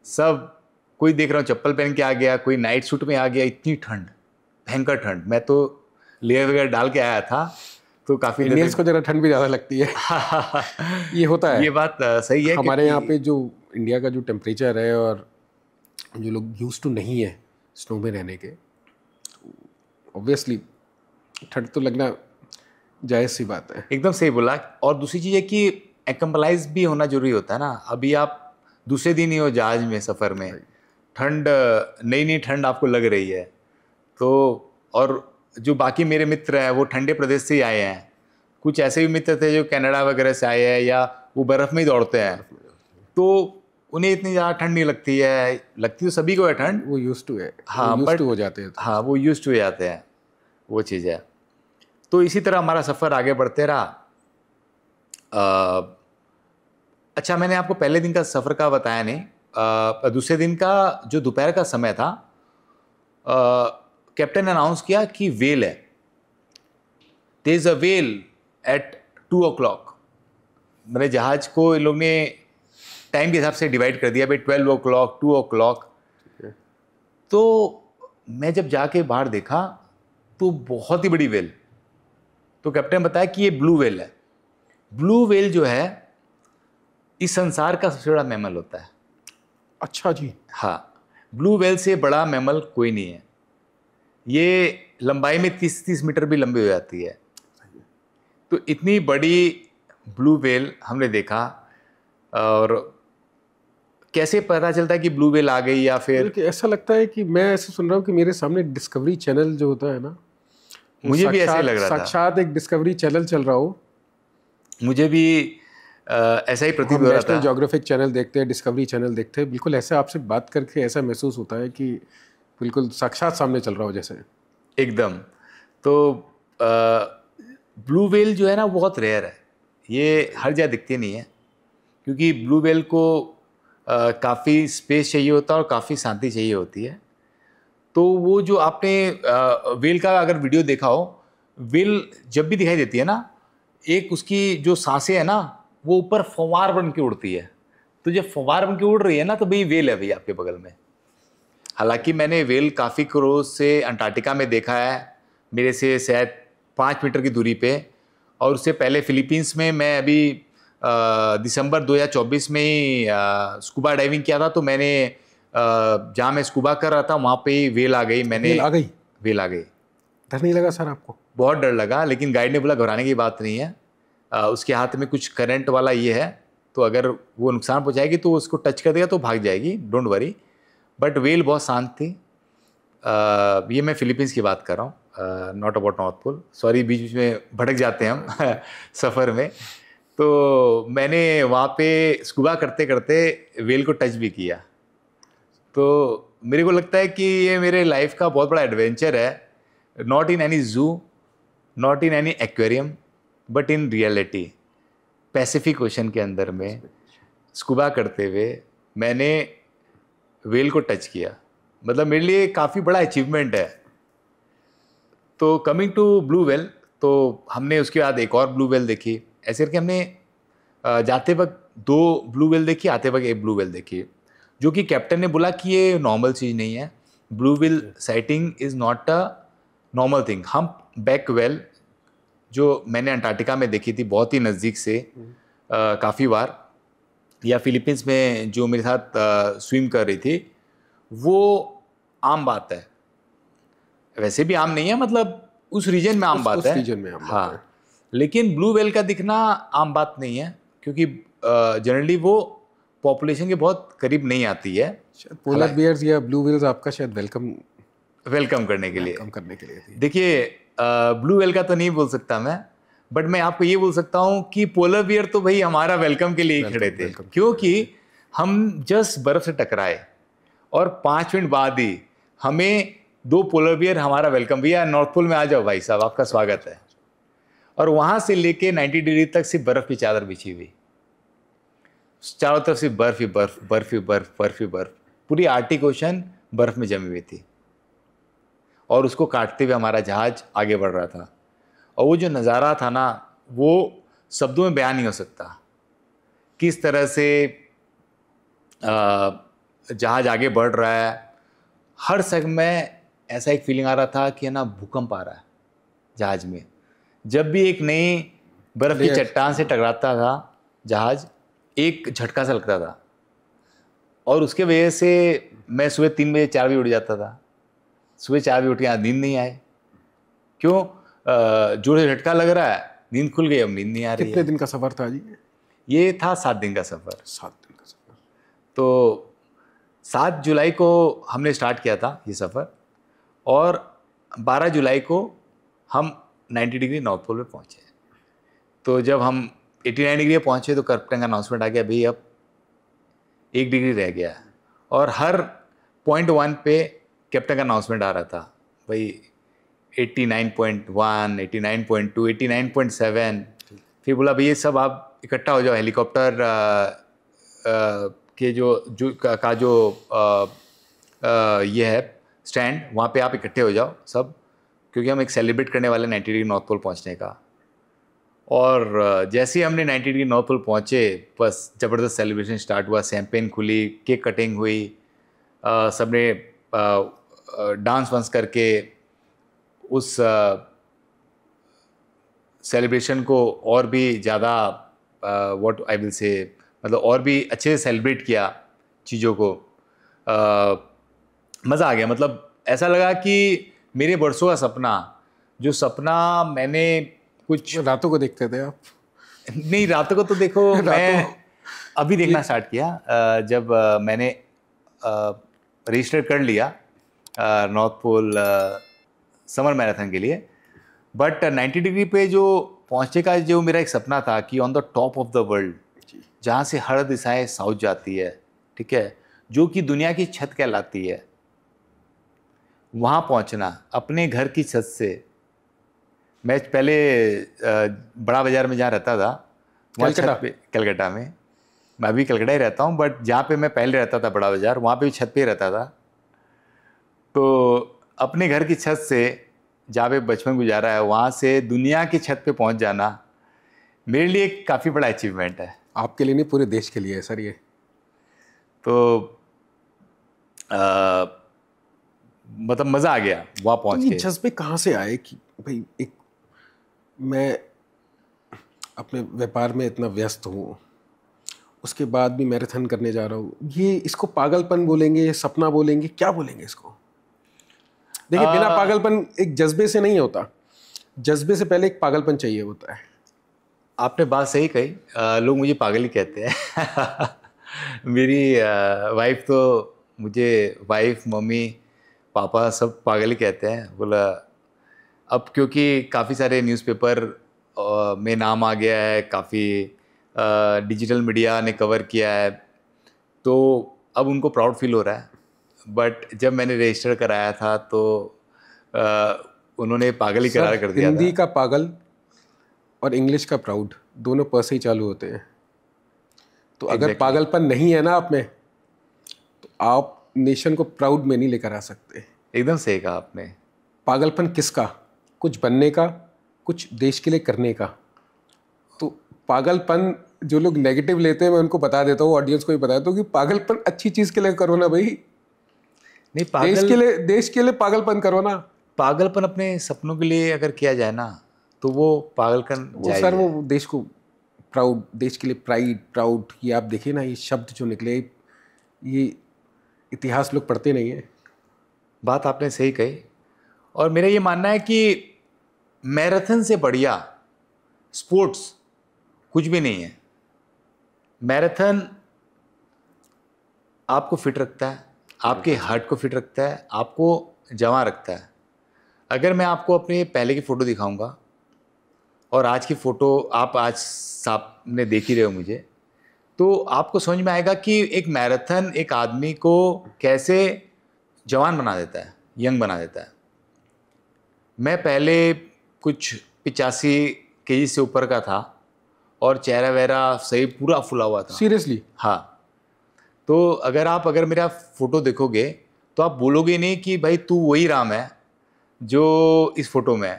सब कोई देख रहा हूँ चप्पल पहन के आ गया, कोई नाइट सूट में आ गया। इतनी ठंड, भयंकर ठंड। मैं तो लेयर वगैरह डाल के आया था, तो काफ़ी इंडियंस को जरा ठंड भी ज़्यादा लगती है। ये होता है, ये बात सही है। हमारे यहाँ पे जो इंडिया का जो टेम्परेचर है और जो लोग यूज टू नहीं है स्नो में रहने के, ऑब्वियसली ठंड तो लगना जायज़ सी बात है। एकदम सही बोला। और दूसरी चीज़ है कि एक्म्पलाइज भी होना जरूरी होता है ना। अभी आप दूसरे दिन ही हो जहाज में सफ़र में, ठंड, नई नई ठंड आपको लग रही है, तो और जो बाकी मेरे मित्र हैं वो ठंडे प्रदेश से ही आए हैं, कुछ ऐसे भी मित्र थे जो कनाडा वगैरह से आए हैं या वो बर्फ़ में ही दौड़ते हैं, तो उन्हें इतनी ज़्यादा ठंड नहीं लगती है। लगती तो सभी को है ठंड, वो यूज्ड टू है, हाँ, यूज्ड but टू हो जाते हैं। हाँ, वो यूज्ड टू हो जाते हैं, वो चीज़ है। तो इसी तरह हमारा सफ़र आगे बढ़ते रहा। अच्छा, मैंने आपको पहले दिन का सफ़र का बताया नहीं। दूसरे दिन का जो दोपहर का समय था, कैप्टन ने अनाउंस किया कि वेल है, there is a whale at 2 o'clock। मेरे जहाज को इन लोग ने टाइम के हिसाब से डिवाइड कर दिया, भाई 12 o'clock, 2 o'clock। तो मैं जब जाके बाहर देखा तो बहुत ही बड़ी वेल। तो कैप्टन ने बताया कि ये ब्लू वेल है। ब्लू वेल जो है इस संसार का सबसे बड़ा मैमल होता है। अच्छा जी। हाँ, ब्लू वेल से बड़ा मैमल कोई नहीं है। ये लंबाई में 30-30 मीटर भी लंबी हो जाती है। तो इतनी बड़ी ब्लू वेल हमने देखा। और कैसे पता चलता है कि ब्लू वेल आ गई, या फिर बल्कि ऐसा लगता है कि मैं ऐसे सुन रहा हूँ कि मेरे सामने डिस्कवरी चैनल जो होता है ना, वो मुझे भी ऐसे ही लग रहा था, साक्षात एक डिस्कवरी चैनल चल रहा हो। मुझे भी ऐसा ही प्रतीत हम हो रहा नेशनल था। ज्योग्राफिक चैनल देखते हैं, डिस्कवरी चैनल देखते हैं, बिल्कुल ऐसे आपसे बात करके ऐसा महसूस होता है कि बिल्कुल साक्षात सामने चल रहा हो जैसे। एकदम। तो ब्लू वेल जो है ना वो बहुत रेयर है, ये हर जगह दिखती नहीं है, क्योंकि ब्लू वेल को काफ़ी स्पेस चाहिए होता है और काफ़ी शांति चाहिए होती है। तो वो जो आपने वेल का अगर वीडियो देखा हो, वेल जब भी दिखाई देती है ना, एक उसकी जो सांसें है ना वो ऊपर फव्वार बन के उड़ती है। तो जब फव्वार बन के उड़ रही है ना, तो भाई वेल है भाई आपके बगल में। हालांकि मैंने वेल काफ़ी क्रोज से अंटार्कटिका में देखा है, मेरे से शायद 5 मीटर की दूरी पे। और उससे पहले फिलीपींस में मैं अभी दिसंबर 2024 में ही स्कूबा डाइविंग किया था। तो मैंने जहाँ मैं स्कूबा कर रहा था वहाँ पे ही वेल आ गई। वेल आ गई? वेल आ गई। डर नहीं लगा सर आपको? बहुत डर लगा, लेकिन गाइड ने बोला घबराने की बात नहीं है, उसके हाथ में कुछ करंट वाला ये है, तो अगर वो नुकसान पहुँचाएगी तो उसको टच कर देगा तो भाग जाएगी, डोंट वरी। बट वेल बहुत शांत थी। ये मैं फिलीपींस की बात कर रहा हूँ, not about north pole. Sorry, बीच बीच में भटक जाते हैं हम सफ़र में। तो मैंने वहाँ पे स्कूबा करते करते वेल को टच भी किया। तो मेरे को लगता है कि ये मेरे लाइफ का बहुत बड़ा एडवेंचर है, नॉट इन एनी जू, not in any aquarium, but in reality Pacific ocean के अंदर में स्कूबा करते हुए मैंने वेल को टच किया। मतलब मेरे लिए काफ़ी बड़ा अचीवमेंट है। तो कमिंग टू ब्लू वेल, तो हमने उसके बाद एक और ब्लू वेल देखी। ऐसे करके हमने जाते वक्त 2 ब्लू वेल देखी, आते वक्त 1 ब्लू वेल देखी, जो कि कैप्टन ने बोला कि ये नॉर्मल चीज़ नहीं है। Blue whale sighting is not a normal thing. Humpback whale जो मैंने अंटार्कटिका में देखी थी बहुत ही नज़दीक से काफ़ी बार, या फिलीपींस में जो मेरे साथ स्विम कर रही थी, वो आम बात है। वैसे भी आम नहीं है, मतलब उस रीजन में आम बात उस है। रीजन में आम बात हाँ, है। लेकिन ब्लू वेल का दिखना आम बात नहीं है, क्योंकि जनरली वो पॉपुलेशन के बहुत करीब नहीं आती है। शायद पोलर बियर्स या ब्लू व्हेल्स आपका शायद वेलकम करने के लिए थी। देखिए, ब्लू वेल का तो नहीं बोल सकता मैं, बट मैं आपको ये बोल सकता हूँ कि पोलर बियर तो भाई हमारा वेलकम के लिए ही खड़े थे, क्योंकि हम जस्ट बर्फ से टकराए और 5 मिनट बाद ही हमें 2 पोलर बियर हमारा वेलकम, भैया नॉर्थ पोल में आ जाओ भाई साहब, आपका स्वागत है। और वहाँ से लेके 90 डिग्री तक सिर्फ बर्फ़ की चादर बिछी हुई, चारों तरफ सिर्फ बर्फ ही बर्फ, बर्फ ही बर्फ, बर्फ ही बर्फ। पूरी आर्टिक ओशन बर्फ में जमी हुई थी और उसको काटते हुए हमारा जहाज आगे बढ़ रहा था। और वो जो नज़ारा था ना, वो शब्दों में बयान नहीं हो सकता। किस तरह से जहाज आगे बढ़ रहा है, हर सेगमेंट ऐसा एक फीलिंग आ रहा था कि है ना भूकंप आ रहा है जहाज में। जब भी एक नई बर्फ़ की चट्टान से टकराता था जहाज, एक झटका सा लगता था। और उसके वजह से मैं सुबह 3 बजे 4 बजे उठ जाता था। सुबह 4 बजे उठ के नींद नहीं आए। क्यों? जोर से झटका लग रहा है, नींद खुल गई, अब नींद नहीं आ रही कितने है। दिन का सफर था जी? ये था 7 दिन का सफ़र। 7 दिन का सफर। तो 7 जुलाई को हमने स्टार्ट किया था ये सफ़र, और 12 जुलाई को हम 90 डिग्री नॉर्थ पोल पे पहुँचे। तो जब हम 89 डिग्री पहुँचे तो कैप्टन का अनाउंसमेंट आ गया, भाई अब 1 डिग्री रह गया है। और हर पॉइंट 1 पे कैप्टन का अनाउंसमेंट आ रहा था, भाई 89.1, 89.2, 89.7। फिर बोला भाई ये सब आप इकट्ठा हो जाओ, हेलीकॉप्टर के ये है स्टैंड, वहाँ पे आप इकट्ठे हो जाओ सब, क्योंकि हम एक सेलिब्रेट करने वाले 90 डिग्री नॉर्थ पोल पहुँचने का। और जैसे ही हमने 90 डिग्री नॉर्थ पोल पहुँचे, बस ज़बरदस्त सेलिब्रेशन स्टार्ट हुआ, शैम्पेन खुली, केक कटिंग हुई, सबने डांस वांस करके उस सेलिब्रेशन को और भी ज़्यादा व्हाट आई विल से, मतलब और भी अच्छे से सेलिब्रेट किया चीज़ों को। मज़ा आ गया, मतलब ऐसा लगा कि मेरे बरसों का सपना, जो सपना मैंने कुछ रातों को देखते थे आप? नहीं, रातों को तो देखो मैं अभी देखना स्टार्ट किया, जब मैंने रजिस्टर कर लिया नॉर्थ पोल समर मैराथन के लिए। बट 90 डिग्री पे जो पहुंचने का जो मेरा एक सपना था कि on the top of the world, जहाँ से हर दिशाएं साउथ जाती है, ठीक है, जो कि दुनिया की छत कहलाती है, वहाँ पहुँचना अपने घर की छत से। मैं पहले बड़ा बाज़ार में जहाँ रहता था, वहाँ छत पे, कलकत्ता में, मैं अभी कलकत्ता ही रहता हूँ, बट जहाँ पे मैं पहले रहता था बड़ा बाज़ार, वहाँ पे भी छत पे ही रहता था। तो अपने घर की छत से जहाँ पे बचपन गुजारा है, वहाँ से दुनिया की छत पे पहुँच जाना मेरे लिए काफ़ी बड़ा अचीवमेंट है। आपके लिए नहीं, पूरे देश के लिए है सर ये। तो मतलब मज़ा आ गया वहाँ पहुँच तो के। ये जज्बे कहाँ से आए कि भाई एक मैं अपने व्यापार में इतना व्यस्त हूँ, उसके बाद भी मैराथन करने जा रहा हूँ, ये इसको पागलपन बोलेंगे, सपना बोलेंगे, क्या बोलेंगे इसको? देखिए, बिना पागलपन एक जज्बे से नहीं होता, जज्बे से पहले एक पागलपन चाहिए होता है। आपने बात सही कही, लोग मुझे पागल ही कहते हैं। मेरी वाइफ तो मुझे, वाइफ, मम्मी, पापा सब पागल ही कहते हैं। बोला अब क्योंकि काफ़ी सारे न्यूज़पेपर में नाम आ गया है, काफ़ी डिजिटल मीडिया ने कवर किया है, तो अब उनको प्राउड फील हो रहा है। बट जब मैंने रजिस्टर कराया था तो उन्होंने पागल ही करार कर दिया हिंदी था। का पागल और इंग्लिश का प्राउड दोनों प से ही चालू होते हैं। तो अगर Exactly. पागलपन नहीं है ना आप में, तो आप नेशन को प्राउड में नहीं लेकर आ सकते। एकदम सही कहा आपने। पागलपन किसका? कुछ बनने का, कुछ देश के लिए करने का। तो पागलपन जो लोग नेगेटिव लेते हैं, मैं उनको बता देता हूँ, ऑडियंस को भी बता देता हूँ कि पागलपन अच्छी चीज़ के लिए करो ना भाई। नहीं, पागल देश के लिए पागलपन करो ना। पागलपन अपने सपनों के लिए अगर किया जाए ना, तो वो पागलपन वो जायज़ सर, है। वो देश को प्राउड, देश के लिए प्राइड, प्राउड, ये आप देखिए ना, ये शब्द जो निकले, ये इतिहास लोग पढ़ते नहीं है। बात आपने सही कही, और मेरा ये मानना है कि मैराथन से बढ़िया स्पोर्ट्स कुछ भी नहीं है। मैराथन आपको फिट रखता है, आपके हार्ट को फिट रखता है, आपको जवां रखता है। अगर मैं आपको अपने पहले की फ़ोटो दिखाऊंगा और आज की फ़ोटो आप आज सामने देख ही रहे हो मुझे, तो आपको समझ में आएगा कि एक मैराथन एक आदमी को कैसे जवान बना देता है, यंग बना देता है। मैं पहले कुछ 85 केजी से ऊपर का था और चेहरा वेहरा सही पूरा फुला हुआ था। सीरियसली? हाँ। तो अगर मेरा फ़ोटो देखोगे तो आप बोलोगे नहीं कि भाई तू वही राम है जो इस फ़ोटो में है,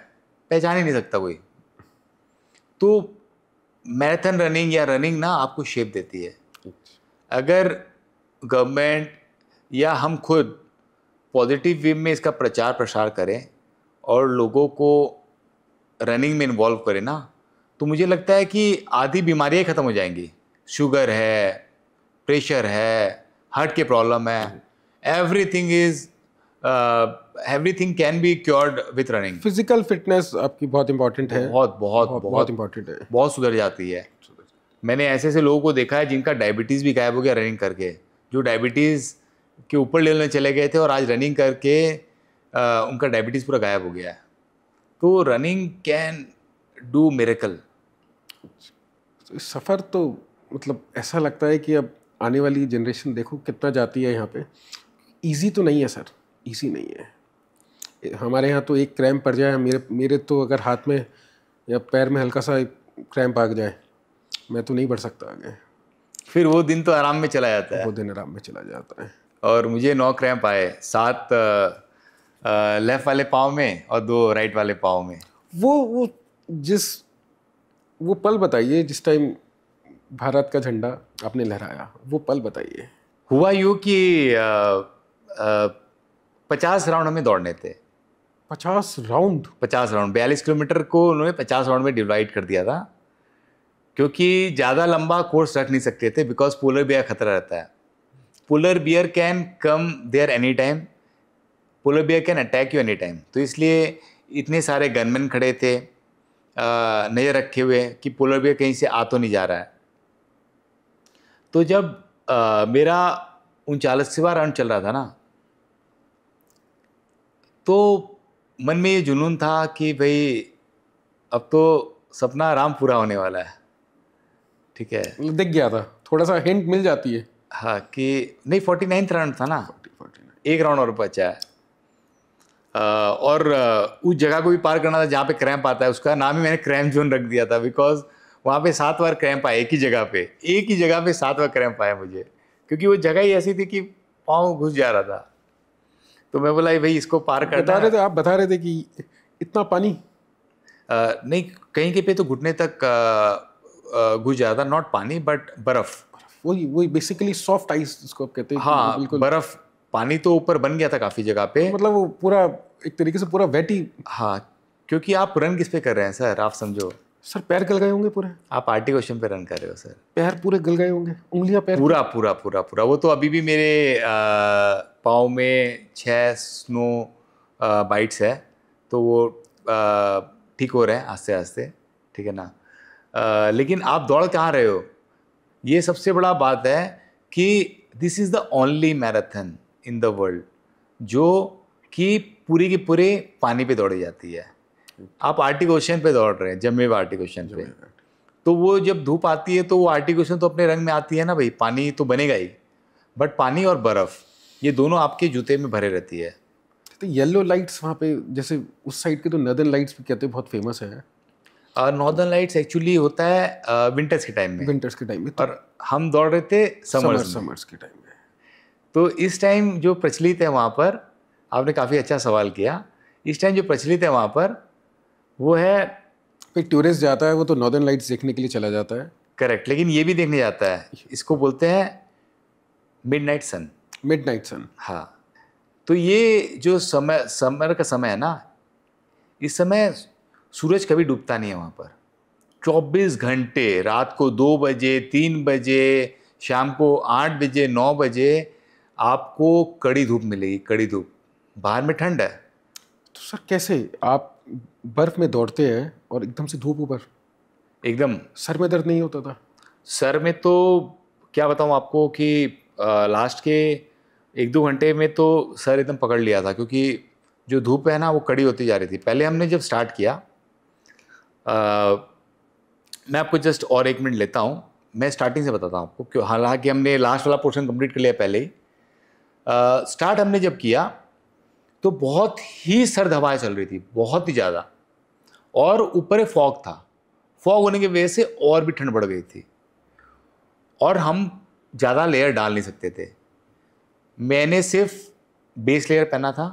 पहचान ही नहीं सकता कोई। तो मैराथन रनिंग या रनिंग ना आपको शेप देती है। अगर गवर्नमेंट या हम खुद पॉजिटिव वे में इसका प्रचार प्रसार करें और लोगों को रनिंग में इन्वॉल्व करें ना, तो मुझे लगता है कि आधी बीमारियाँ ख़त्म हो जाएंगी। शुगर है, प्रेशर है, हार्ट के प्रॉब्लम है, everything is everything can be cured with running. Physical fitness आपकी बहुत इंपॉर्टेंट है, बहुत बहुत बहुत बहुत इंपॉर्टेंट है। बहुत सुधर जाती है। मैंने ऐसे ऐसे लोगों को देखा है जिनका डायबिटीज़ भी गायब हो गया रनिंग करके, जो डायबिटीज़ के ऊपर लेवल में चले गए थे और आज रनिंग करके उनका डायबिटीज़ पूरा गायब हो गया है। तो रनिंग कैन डू मिरेकल। सफ़र तो मतलब ऐसा लगता है कि अब आने वाली जनरेशन देखो कितना जाती है यहाँ पे। इजी तो नहीं है सर, इजी नहीं है। हमारे यहाँ तो एक क्रैम्प पड़ जाए, मेरे तो अगर हाथ में या पैर में हल्का सा क्रैम्प आ जाए, मैं तो नहीं बढ़ सकता आगे। फिर वो दिन तो आराम में चला जाता है। वो दिन आराम में चला जाता है। और मुझे 9 क्रैम्प आए, 7 लेफ्ट वाले पाँव में और 2 राइट वाले पाँव में। वो पल बताइए जिस टाइम भारत का झंडा आपने लहराया, वो पल बताइए। हुआ यूँ कि 50 राउंड हमें दौड़ने थे। 50 राउंड? 50 राउंड, 42 किलोमीटर को उन्होंने 50 राउंड में डिवाइड कर दिया था, क्योंकि ज़्यादा लंबा कोर्स रख नहीं सकते थे, बिकॉज पोलर बियर खतरा रहता है। Polar bear can come there any time, polar bear can attack you any time. तो इसलिए इतने सारे गनमैन खड़े थे नज़र रखे हुए कि पोलर बियर कहीं से आ तो नहीं जा रहा है। तो जब मेरा 39वां राउंड चल रहा था ना, तो मन में ये जुनून था कि भाई अब तो सपना आराम पूरा होने वाला है। ठीक है, दिख गया था, थोड़ा सा हिंट मिल जाती है। हाँ, कि नहीं 49 राउंड था ना, 49। एक राउंड और बचा है। और उस जगह को भी पार करना था जहाँ पे क्रैम्प आता है, उसका नाम ही मैंने क्रैम्प जोन रख दिया था, बिकॉज वहाँ पे 7 बार क्रैम्प आया एक ही जगह पे 7 बार क्रैम्प आया मुझे, क्योंकि वो जगह ही ऐसी थी कि पाँव घुस जा रहा था। तो मैं बोला भाई इसको पार करना। आप बता रहे थे कि इतना पानी नहीं, कहीं पे तो घुटने तक घुस जाता, नॉट पानी बट बर्फ। वही बेसिकली सॉफ्ट आइस जिसको आप कहते हैं। हाँ, बिल्कुल बर्फ। पानी तो ऊपर बन गया था काफ़ी जगह पे, मतलब वो पूरा एक तरीके से पूरा वेट ही। हाँ, क्योंकि आप रन किस पे कर रहे हैं सर, आप समझो। सर पैर गल गए होंगे पूरे। आप आर्टिक ओशन पे रन कर रहे हो सर। पैर पूरे गल गए होंगे, उंगलियां पैर पूरा पूरा पूरा पूरा। वो तो अभी भी मेरे पाँव में 6 स्नो बाइट्स है, तो वो ठीक हो रहे हैं आस्ते आस्ते, ठीक है ना। लेकिन आप दौड़ कहाँ रहे हो, ये सबसे बड़ा बात है कि this is the only marathon in the world जो कि पूरी के पूरे पानी पे दौड़ी जाती है। आप आर्टिक ओशन पे दौड़ रहे हैं, जम्मे हुए आर्टिक ओशन पे, तो वो जब धूप आती है तो वो आर्टिक ओशन तो अपने रंग में आती है ना भाई, पानी तो बनेगा ही, बट पानी और बर्फ़ ये दोनों आपके जूते में भरे रहती है। तो येलो लाइट्स वहाँ पे, जैसे उस साइड के तो नॉर्दर्न लाइट्स भी कहते हैं बहुत फेमस है। नॉर्दर्न लाइट्स एक्चुअली होता है विंटर्स के टाइम में, विंटर्स के टाइम में, और हम दौड़ रहे थे समर्स के टाइम में। तो इस टाइम जो प्रचलित है वहाँ पर, आपने काफ़ी अच्छा सवाल किया, इस टाइम जो प्रचलित है वहाँ पर वो है, कोई टूरिस्ट जाता है वो तो नॉर्दर्न लाइट्स देखने के लिए चला जाता है। करेक्ट, लेकिन ये भी देखने जाता है, इसको बोलते हैं मिडनाइट सन। मिडनाइट सन, हाँ। तो ये जो समर का समय है ना, इस समय सूरज कभी डूबता नहीं है वहाँ पर। 24 घंटे, रात को 2 बजे, 3 बजे, शाम को 8 बजे, 9 बजे आपको कड़ी धूप मिलेगी, कड़ी धूप। बाहर में ठंड है। तो सर कैसे आप बर्फ में दौड़ते हैं और एकदम से धूप ऊपर? एकदम। सर में दर्द नहीं होता था? सर में तो क्या बताऊँ आपको कि लास्ट के 1-2 घंटे में तो सर एकदम पकड़ लिया था, क्योंकि जो धूप है ना वो कड़ी होती जा रही थी। पहले हमने जब स्टार्ट किया, मैं आपको जस्ट और 1 मिनट लेता हूँ, मैं स्टार्टिंग से बताता हूँ आपको, क्यों हालांकि हमने लास्ट वाला पोर्शन कंप्लीट कर लिया पहले ही। स्टार्ट हमने जब किया तो बहुत ही सर्द हवाएं चल रही थी, बहुत ही ज़्यादा, और ऊपर फॉग था। फॉग होने की वजह से और भी ठंड बढ़ गई थी, और हम ज़्यादा लेयर डाल नहीं सकते थे। मैंने सिर्फ बेस लेयर पहना था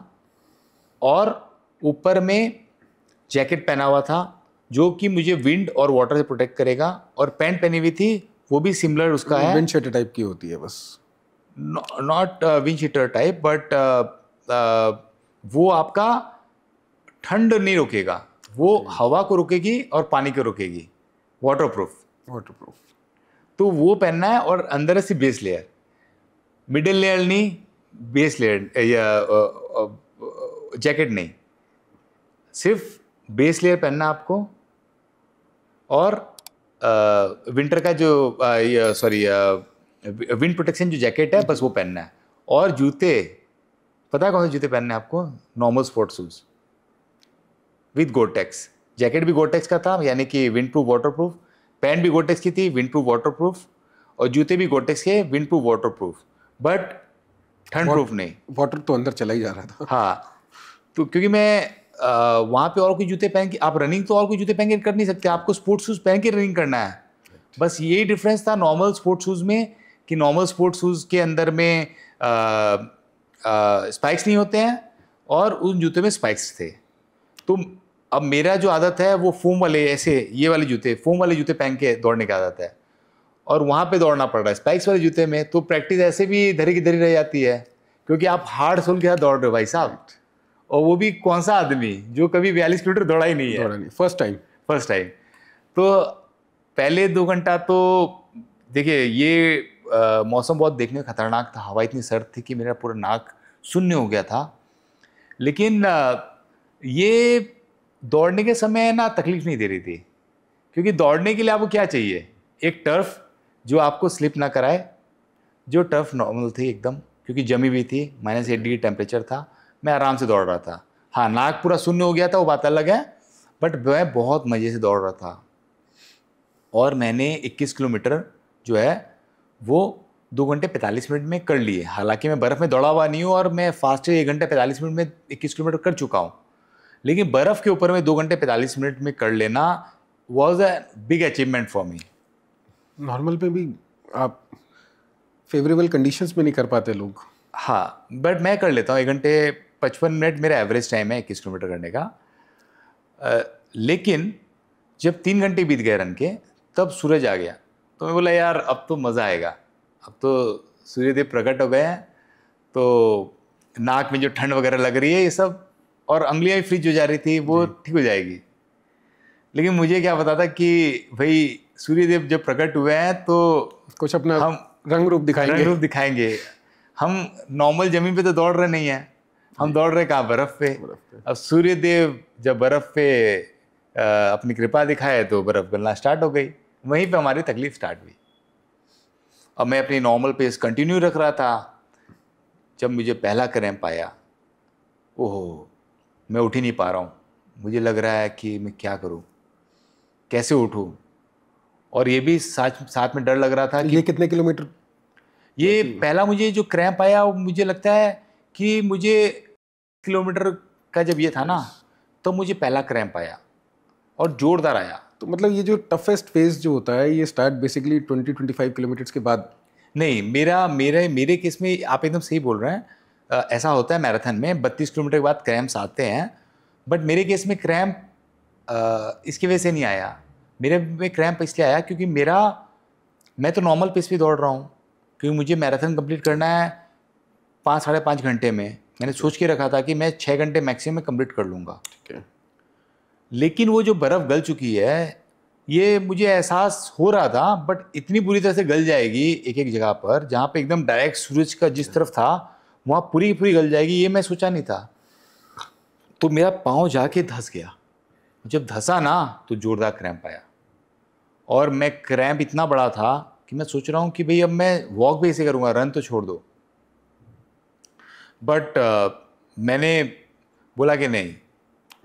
और ऊपर में जैकेट पहना हुआ था जो कि मुझे विंड और वाटर से प्रोटेक्ट करेगा, और पैंट पहनी हुई थी वो भी सिमिलर उसका है, विंड शीटर टाइप की होती है बस, not wind cheater type, but वो आपका ठंड नहीं रोकेगा, वो हवा को रोकेगी और पानी को रोकेगी, वाटरप्रूफ। तो वो पहनना है, और अंदर से बेस लेयर, मिडिल लेयर नहीं, बेस लेयर या जैकेट नहीं, सिर्फ बेस लेयर पहनना आपको, और विंटर का जो सॉरी विंड प्रोटेक्शन जो जैकेट है बस वो पहनना है। और जूते, पता है कौन से जूते पहनने हैं आपको? Normal sports shoes with Goretex. Jacket भी गोटेक्स का था, यानी कि windproof waterproof, pant भी गोटेक्स की थी विंड प्रूफ वाटर प्रूफ, और जूते भी गोटेक्स के wind proof water proof, but ठंड प्रूफ नहीं। वाटर तो अंदर चला ही जा रहा था। हाँ, तो क्योंकि मैं वहाँ पे और कोई जूते पहन के, आप रनिंग तो और कोई जूते पहन के कर नहीं सकते, आपको स्पोर्ट्स शूज़ पहन के रनिंग करना है। बस यही डिफरेंस था नॉर्मल स्पोर्ट्स शूज़ में, कि नॉर्मल स्पोर्ट्स शूज़ के अंदर में स्पाइक्स नहीं होते हैं और उन जूते में स्पाइक्स थे। तो अब मेरा जो आदत है वो फोम वाले, ऐसे ये वाले जूते, फोम वाले जूते पहन के दौड़ने की आदत है, और वहाँ पे दौड़ना पड़ रहा है स्पाइक्स वाले जूते में, तो प्रैक्टिस ऐसे भी धरी की धरी रह जाती है, क्योंकि आप हार्ड सोल के साथ दौड़ रहे हो भाई साहब, और वो भी कौन सा आदमी जो कभी 42 किलोमीटर दौड़ा ही नहीं है, फर्स्ट टाइम। तो पहले 2 घंटा तो देखिए ये मौसम बहुत देखने में खतरनाक था, हवा इतनी सर्द थी कि मेरा पूरा नाक शून्य हो गया था। लेकिन ये दौड़ने के समय ना तकलीफ नहीं दे रही थी, क्योंकि दौड़ने के लिए आपको क्या चाहिए? एक टर्फ जो आपको स्लिप ना कराए, जो टर्फ नॉर्मल थी एकदम, क्योंकि जमी हुई थी, -8 डिग्री टेम्परेचर था, मैं आराम से दौड़ रहा था। हाँ, नाक पूरा शून्य हो गया था, वो बात अलग है, बट मैं बहुत मज़े से दौड़ रहा था। और मैंने 21 किलोमीटर जो है वो 2 घंटे 45 मिनट में कर लिए। हालांकि मैं बर्फ़ में दौड़ा हुआ नहीं हूँ और मैं फास्ट 1 घंटे 45 मिनट में 21 किलोमीटर कर चुका हूँ, लेकिन बर्फ़ के ऊपर में 2 घंटे 45 मिनट में कर लेना was a big achievement for me. Normal पे भी आप फेवरेबल कंडीशंस में नहीं कर पाते लोग। हाँ, बट मैं कर लेता हूँ। 1 घंटे 55 मिनट मेरा एवरेज टाइम है 21 किलोमीटर करने का। लेकिन जब 3 घंटे बीत गए रन के, तब सूरज आ गया, तो मैं बोला यार अब तो मज़ा आएगा, अब तो सूर्यदेव प्रकट हो गए हैं, तो नाक में जो ठंड वगैरह लग रही है ये सब, और उंगलियाँ भी फ्रीज हो जा रही थी, वो ठीक हो जाएगी। लेकिन मुझे क्या पता था कि भाई सूर्यदेव जब प्रकट हुए हैं तो कुछ अपना हम रंग रूप दिखाएंगे। हम नॉर्मल जमीन पे तो दौड़ रहे नहीं हैं, हम दौड़ रहे कहाँ? बर्फ़ पे। अब सूर्यदेव जब बर्फ़ पे अपनी कृपा दिखाए तो बर्फ़ गलना स्टार्ट हो गई, वहीं पे हमारी तकलीफ स्टार्ट हुई। अब मैं अपनी नॉर्मल पेस कंटिन्यू रख रहा था, जब मुझे पहला क्रैम्प आया, ओहो, मैं उठ ही नहीं पा रहा हूँ, मुझे लग रहा है कि मैं क्या करूँ, कैसे उठूँ, और ये भी साथ में डर लग रहा था कि ये कितने किलोमीटर? ये पहला मुझे जो क्रैम्प आया, मुझे लगता है कि मुझे किलोमीटर का जब ये था ना, तो मुझे पहला क्रैम्प आया और जोरदार आया। तो मतलब ये जो टफेस्ट फेज जो होता है ये स्टार्ट बेसिकली 20-25 किलोमीटर्स के बाद? नहीं, मेरे केस में आप एकदम सही बोल रहे हैं। ऐसा होता है मैराथन में 32 किलोमीटर के बाद क्रैम्प्स आते हैं, बट मेरे केस में क्रैम्प इसकी वजह से नहीं आया। मेरे में क्रैम्प इसलिए आया क्योंकि मैं तो नॉर्मल पेस पे दौड़ रहा हूँ, क्योंकि मुझे मैराथन कंप्लीट करना है 5 साढ़े 5 घंटे में। मैंने सोच के रखा था कि मैं 6 घंटे मैक्सिमम में कंप्लीट कर लूँगा। ठीक है। लेकिन वो जो बर्फ़ गल चुकी है, ये मुझे एहसास हो रहा था, बट इतनी बुरी तरह से गल जाएगी एक एक जगह पर, जहाँ पे एकदम डायरेक्ट सूरज का जिस तरफ था वहाँ पूरी की पूरी गल जाएगी, ये मैं सोचा नहीं था। तो मेरा पाँव जाके धंस गया। जब धंसा ना तो ज़ोरदार क्रैम्प आया, और मैं क्रैम्प इतना बड़ा था कि मैं सोच रहा हूँ कि भाई अब मैं वॉक भी ऐसे करूँगा, रन तो छोड़ दो। बट मैंने बोला कि नहीं,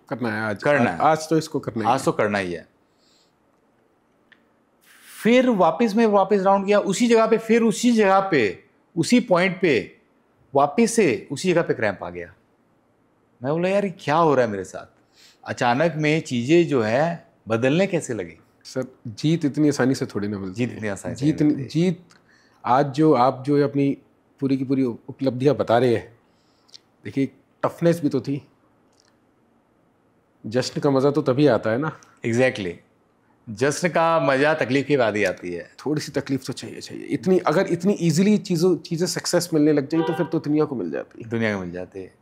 करना है आज, करना है, आज तो इसको करना है, आज तो करना ही है। फिर मैं वापस राउंड किया उसी जगह पे, फिर उसी जगह पे, उसी पॉइंट पे वापस से उसी जगह पे क्रैम्प आ गया। मैं बोला यार क्या हो रहा है मेरे साथ? अचानक में चीज़ें जो है बदलने कैसे लगी। सर जीत इतनी आसानी से थोड़ी ना मिलती जीत इतनी आसानी से नहीं मिलती। जीत आज जो आप जो अपनी पूरी की पूरी उपलब्धियां बता रहे हैं, देखिए टफनेस भी तो थी, जश्न का मज़ा तो तभी आता है ना। एग्जैक्टली, जश्न का मज़ा तकलीफ के बाद ही आती है। थोड़ी सी तकलीफ तो चाहिए। अगर इतनी इजीली चीज़ें सक्सेस मिलने लग जाए तो फिर तो दुनिया को मिल जाती है। दुनिया को मिल जाती है।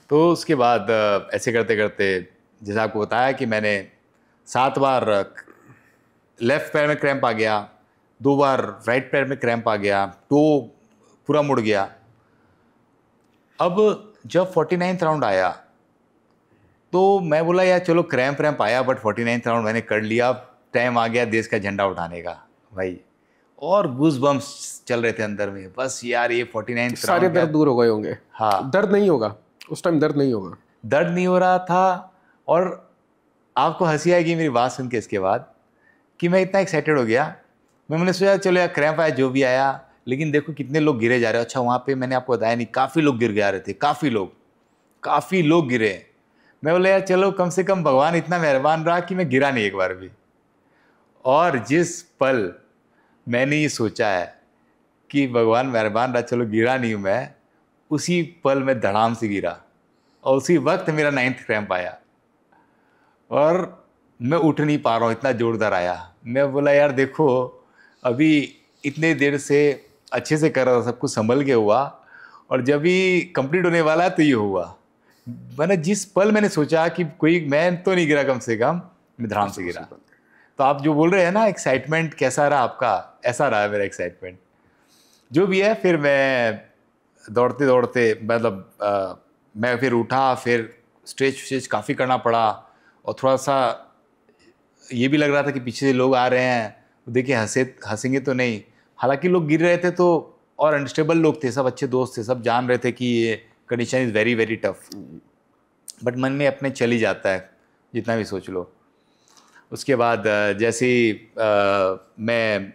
तो उसके बाद ऐसे करते करते, जैसे आपको बताया कि मैंने 7 बार लेफ़्ट पैर में क्रैम्प आ गया, 2 बार राइट पैर में क्रैम्प आ गया, टो पूरा मुड़ गया, अब जब 49th राउंड आया तो मैं बोला यार चलो क्रैम्प वैम्प आया, बट 49th राउंड मैंने कर लिया। अब टाइम आ गया देश का झंडा उठाने का भाई, और गूज बम्स चल रहे थे अंदर में, बस यार ये 49th सारे राउंड दर्द दूर हो गए होंगे। हाँ, दर्द नहीं होगा उस टाइम, दर्द नहीं होगा, दर्द नहीं हो रहा था। और आपको हंसी आएगी मेरी बात सुन के इसके बाद कि मैं इतना एक्साइटेड हो गया। मैंने सोचा चलो यार क्रैम्प आया जो भी आया, लेकिन देखो कितने लोग गिरे जा रहे हैं। अच्छा वहाँ पे मैंने आपको बताया नहीं, काफ़ी लोग गिर जा रहे थे, काफ़ी लोग गिरे। मैं बोला यार चलो कम से कम भगवान इतना मेहरबान रहा कि मैं गिरा नहीं एक बार भी। और जिस पल मैंने ये सोचा है कि भगवान मेहरबान रहा, चलो गिरा नहीं हूँ मैं, उसी पल मैं धड़ाम से गिरा और उसी वक्त मेरा 9th क्रैम्प आया और मैं उठ नहीं पा रहा हूँ, इतना जोरदार आया। मैं बोला यार देखो अभी इतने देर से अच्छे से कर रहा था, सब कुछ संभल के हुआ, और जब भी कंप्लीट होने वाला है तो ये हुआ। मैंने जिस पल मैंने सोचा कि कोई मैं तो नहीं गिरा, कम से कम मैं धड़ाम से गिरा। तो आप जो बोल रहे हैं ना एक्साइटमेंट कैसा रहा आपका, ऐसा रहा है मेरा एक्साइटमेंट जो भी है। फिर मैं दौड़ते दौड़ते मतलब मैं फिर उठा, फिर स्ट्रेच काफ़ी करना पड़ा, और थोड़ा सा ये भी लग रहा था कि पीछे से लोग आ रहे हैं, देखिए हंसेंगे तो नहीं। हालांकि लोग गिर रहे थे तो, और अनस्टेबल लोग थे, सब अच्छे दोस्त थे, सब जान रहे थे कि ये condition is very very tough, but मन में अपने चल ही जाता है जितना भी सोच लो। उसके बाद जैसे ही मैं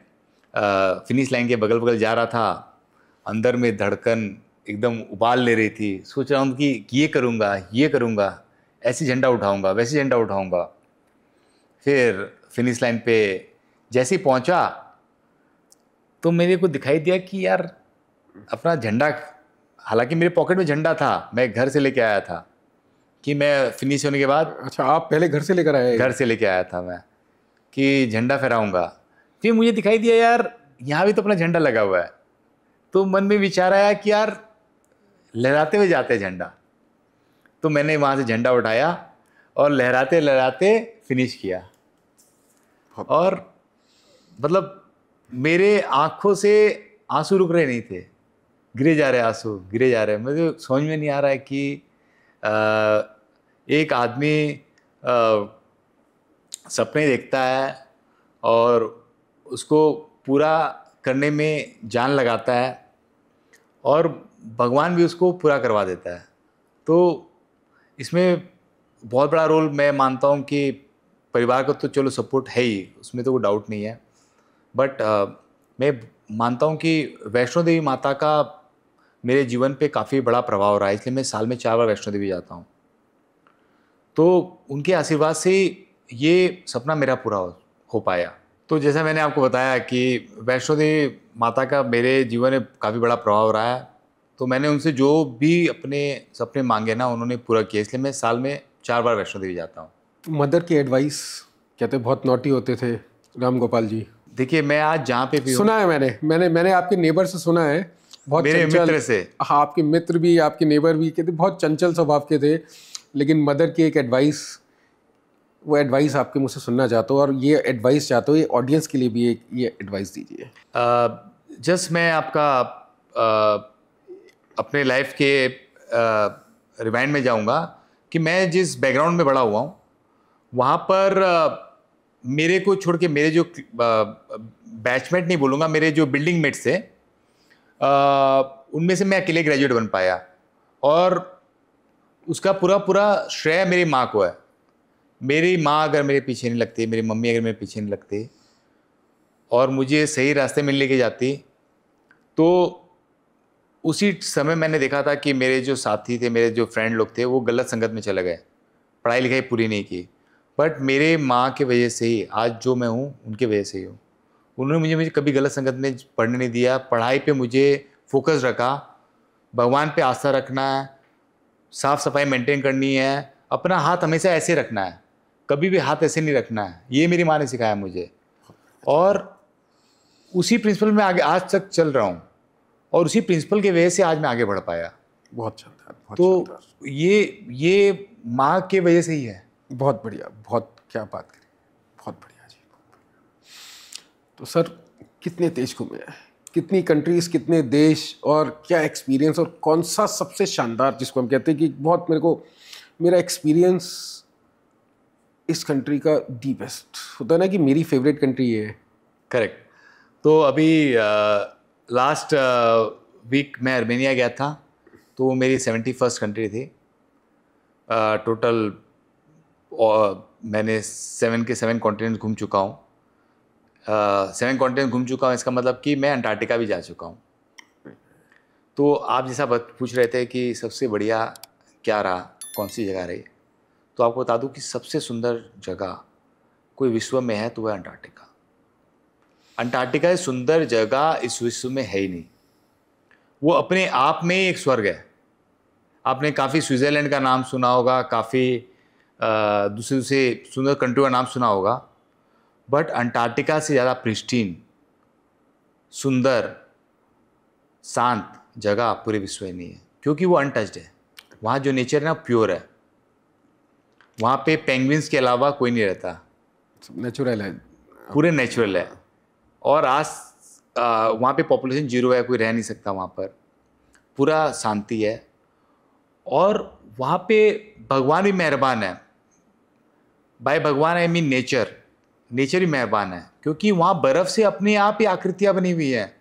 फिनिश लाइन के बगल बगल जा रहा था, अंदर में धड़कन एकदम उबाल ले रही थी। सोच रहा हूँ कि ये करूँगा, ऐसे झंडा उठाऊँगा, वैसे झंडा उठाऊँगा। फिर फिनिश लाइन पे जैसे ही पहुँचा तो मेरे को दिखाई दिया कि यार अपना झंडा, हालांकि मेरे पॉकेट में झंडा था, मैं घर से लेके आया था कि मैं फिनिश होने के बाद। अच्छा, आप पहले घर से लेकर आए? घर से लेके आया था मैं कि झंडा फहराऊंगा। फिर मुझे दिखाई दिया यार यहाँ भी तो अपना झंडा लगा हुआ है, तो मन में विचार आया कि यार लहराते हुए जाते हैं झंडा। तो मैंने वहाँ से झंडा उठाया और लहराते लहराते फिनिश किया। और मतलब मेरे आँखों से आंसू रुक रहे नहीं थे, गिरे जा रहे आंसू, गिरे जा रहे। मुझे समझ में नहीं आ रहा है कि एक आदमी सपने देखता है और उसको पूरा करने में जान लगाता है, और भगवान भी उसको पूरा करवा देता है। तो इसमें बहुत बड़ा रोल मैं मानता हूँ कि परिवार का तो चलो सपोर्ट है ही, उसमें तो कोई डाउट नहीं है, बट मैं मानता हूँ कि वैष्णो देवी माता का मेरे जीवन पे काफ़ी बड़ा प्रभाव रहा है, इसलिए मैं साल में 4 बार वैष्णो देवी जाता हूँ। तो उनके आशीर्वाद से ये सपना मेरा पूरा हो पाया। तो जैसा मैंने आपको बताया कि वैष्णो देवी माता का मेरे जीवन में काफ़ी बड़ा प्रभाव रहा है, तो मैंने उनसे जो भी अपने सपने मांगे ना उन्होंने पूरा किया, इसलिए मैं साल में 4 बार वैष्णो देवी जाता हूँ। मदर की एडवाइस, कहते बहुत नॉटी होते थे राम गोपाल जी। देखिए मैं आज जहाँ पे भी सुना है मैंने आपके नेबर से सुना है, बहुत मेरे चंचल, मित्र से। हाँ, आपके मित्र भी, आपके नेबर भी कहते बहुत चंचल स्वभाव के थे, लेकिन मदर की एक एडवाइस, वो एडवाइस आपके मुझसे सुनना चाहता हूँ, और ये एडवाइस चाहता हूँ ये ऑडियंस के लिए भी एक ये एडवाइस दीजिए। जस्ट मैं आपका अपने लाइफ के रिवाइंड में जाऊंगा कि मैं जिस बैकग्राउंड में बड़ा हुआ हूँ वहाँ पर मेरे को छोड़ के मेरे जो बैचमेट नहीं बोलूँगा, मेरे जो बिल्डिंग मेट्स थे उनमें से मैं अकेले ग्रेजुएट बन पाया, और उसका पूरा श्रेय मेरी माँ को है। मेरी माँ अगर मेरे पीछे नहीं लगती, मेरी मम्मी अगर मेरे पीछे नहीं लगती और मुझे सही रास्ते में लेके जाती, तो उसी समय मैंने देखा था कि मेरे जो साथी थे, मेरे जो फ्रेंड लोग थे, वो गलत संगत में चले गए, पढ़ाई लिखाई पूरी नहीं की। बट मेरे माँ के वजह से ही आज जो मैं हूँ, उनके वजह से ही हूँ। उन्होंने मुझे कभी गलत संगत में पढ़ने नहीं दिया, पढ़ाई पे मुझे फोकस रखा, भगवान पे आस्था रखना है, साफ़ सफाई मेंटेन करनी है, अपना हाथ हमेशा ऐसे रखना है, कभी भी हाथ ऐसे नहीं रखना है। ये मेरी माँ ने सिखाया मुझे, और उसी प्रिंसिपल में आगे आज तक चल रहा हूँ, और उसी प्रिंसिपल की वजह से आज मैं आगे बढ़ पाया। बहुत शानदार। तो ये माँ के वजह से ही है। बहुत बढ़िया, बहुत, क्या बात करें, बहुत बढ़िया जी। तो सर कितने तेज घूमे हैं, कितनी कंट्रीज, कितने देश, और क्या एक्सपीरियंस, और कौन सा सबसे शानदार जिसको हम कहते हैं कि बहुत मेरा एक्सपीरियंस इस कंट्री का दी बेस्ट होता है ना, कि मेरी फेवरेट कंट्री ये है। करेक्ट। तो अभी लास्ट वीक मैं अर्मेनिया गया था, तो वो मेरी 71st कंट्री थी। टोटल मैंने 7 के 7 कॉन्टिनेंट घूम चुका हूँ। 7 कॉन्टिनेंट घूम चुका हूँ, इसका मतलब कि मैं अंटार्कटिका भी जा चुका हूँ। तो आप जैसा पूछ रहे थे कि सबसे बढ़िया क्या रहा, कौन सी जगह रही, तो आपको बता दूं कि सबसे सुंदर जगह कोई विश्व में है तो वह अंटार्कटिका। अंटार्कटिका से सुंदर जगह इस विश्व में है ही नहीं। वो अपने आप में एक स्वर्ग है। आपने काफ़ी स्विट्ज़रलैंड का नाम सुना होगा, काफ़ी दूसरे सुंदर कंट्री का नाम सुना होगा, बट अंटार्कटिका से ज़्यादा प्रिस्टीन, सुंदर, शांत जगह पूरे विश्व में नहीं है, क्योंकि वो अनटच्ड है। वहाँ जो नेचर है ना, प्योर है। वहाँ पे पेंगुइन्स के अलावा कोई नहीं रहता, नेचुरल है, पूरे नेचुरल है। और वहाँ पे पॉपुलेशन 0 है, कोई रह नहीं सकता वहाँ पर, पूरा शांति है। और वहाँ पे भगवान भी मेहरबान है। बाय भगवान आई मीन नेचर ही मेहरबान है, क्योंकि वहाँ बर्फ़ से अपने आप ही आकृतियाँ बनी हुई हैं।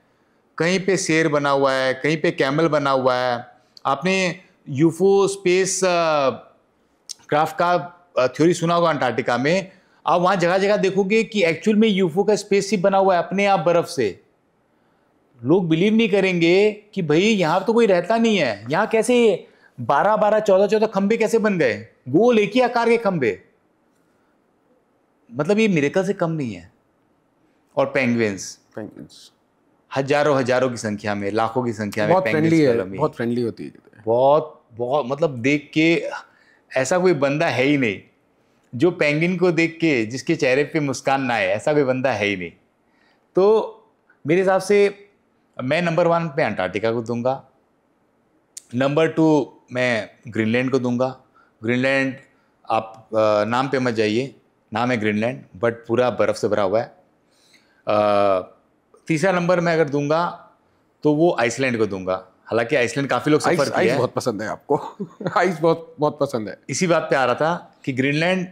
कहीं पे शेर बना हुआ है, कहीं पे कैमल बना हुआ है। आपने यूफो स्पेस क्राफ्ट का थ्योरी सुना होगा अंटार्कटिका में। आप वहाँ जगह जगह देखोगे कि एक्चुअल में यूफो का स्पेसशिप बना हुआ है अपने आप बर्फ़ से। लोग बिलीव नहीं करेंगे कि भाई यहाँ तो कोई रहता नहीं है, यहाँ कैसे 12-12, 14-14 खंबे कैसे बन गए, गोल एक ही आकार के खंबे। मतलब ये मिरेकल से कम नहीं है। और पेंगुइन्स हजारों की संख्या में, लाखों की संख्या में बहुत फ्रेंडली है, कॉलोनी। बहुत फ्रेंडली होती है, बहुत मतलब देख के ऐसा कोई बंदा है ही नहीं जो पेंगुइन को देख के जिसके चेहरे पे मुस्कान ना आए, ऐसा कोई बंदा है ही नहीं। तो मेरे हिसाब से मैं नंबर 1 पे अंटार्कटिका को दूंगा, नंबर 2 मैं ग्रीनलैंड को दूंगा। ग्रीनलैंड आप नाम पे मत जाइए, नाम है ग्रीनलैंड बट पूरा बर्फ़ से भरा हुआ है। तीसरा नंबर मैं अगर दूंगा तो वो आइसलैंड को दूंगा। हालांकि आइसलैंड काफ़ी लोग सफ़र किया है। बहुत पसंद है आपको आइस बहुत पसंद है। इसी बात पे आ रहा था कि ग्रीनलैंड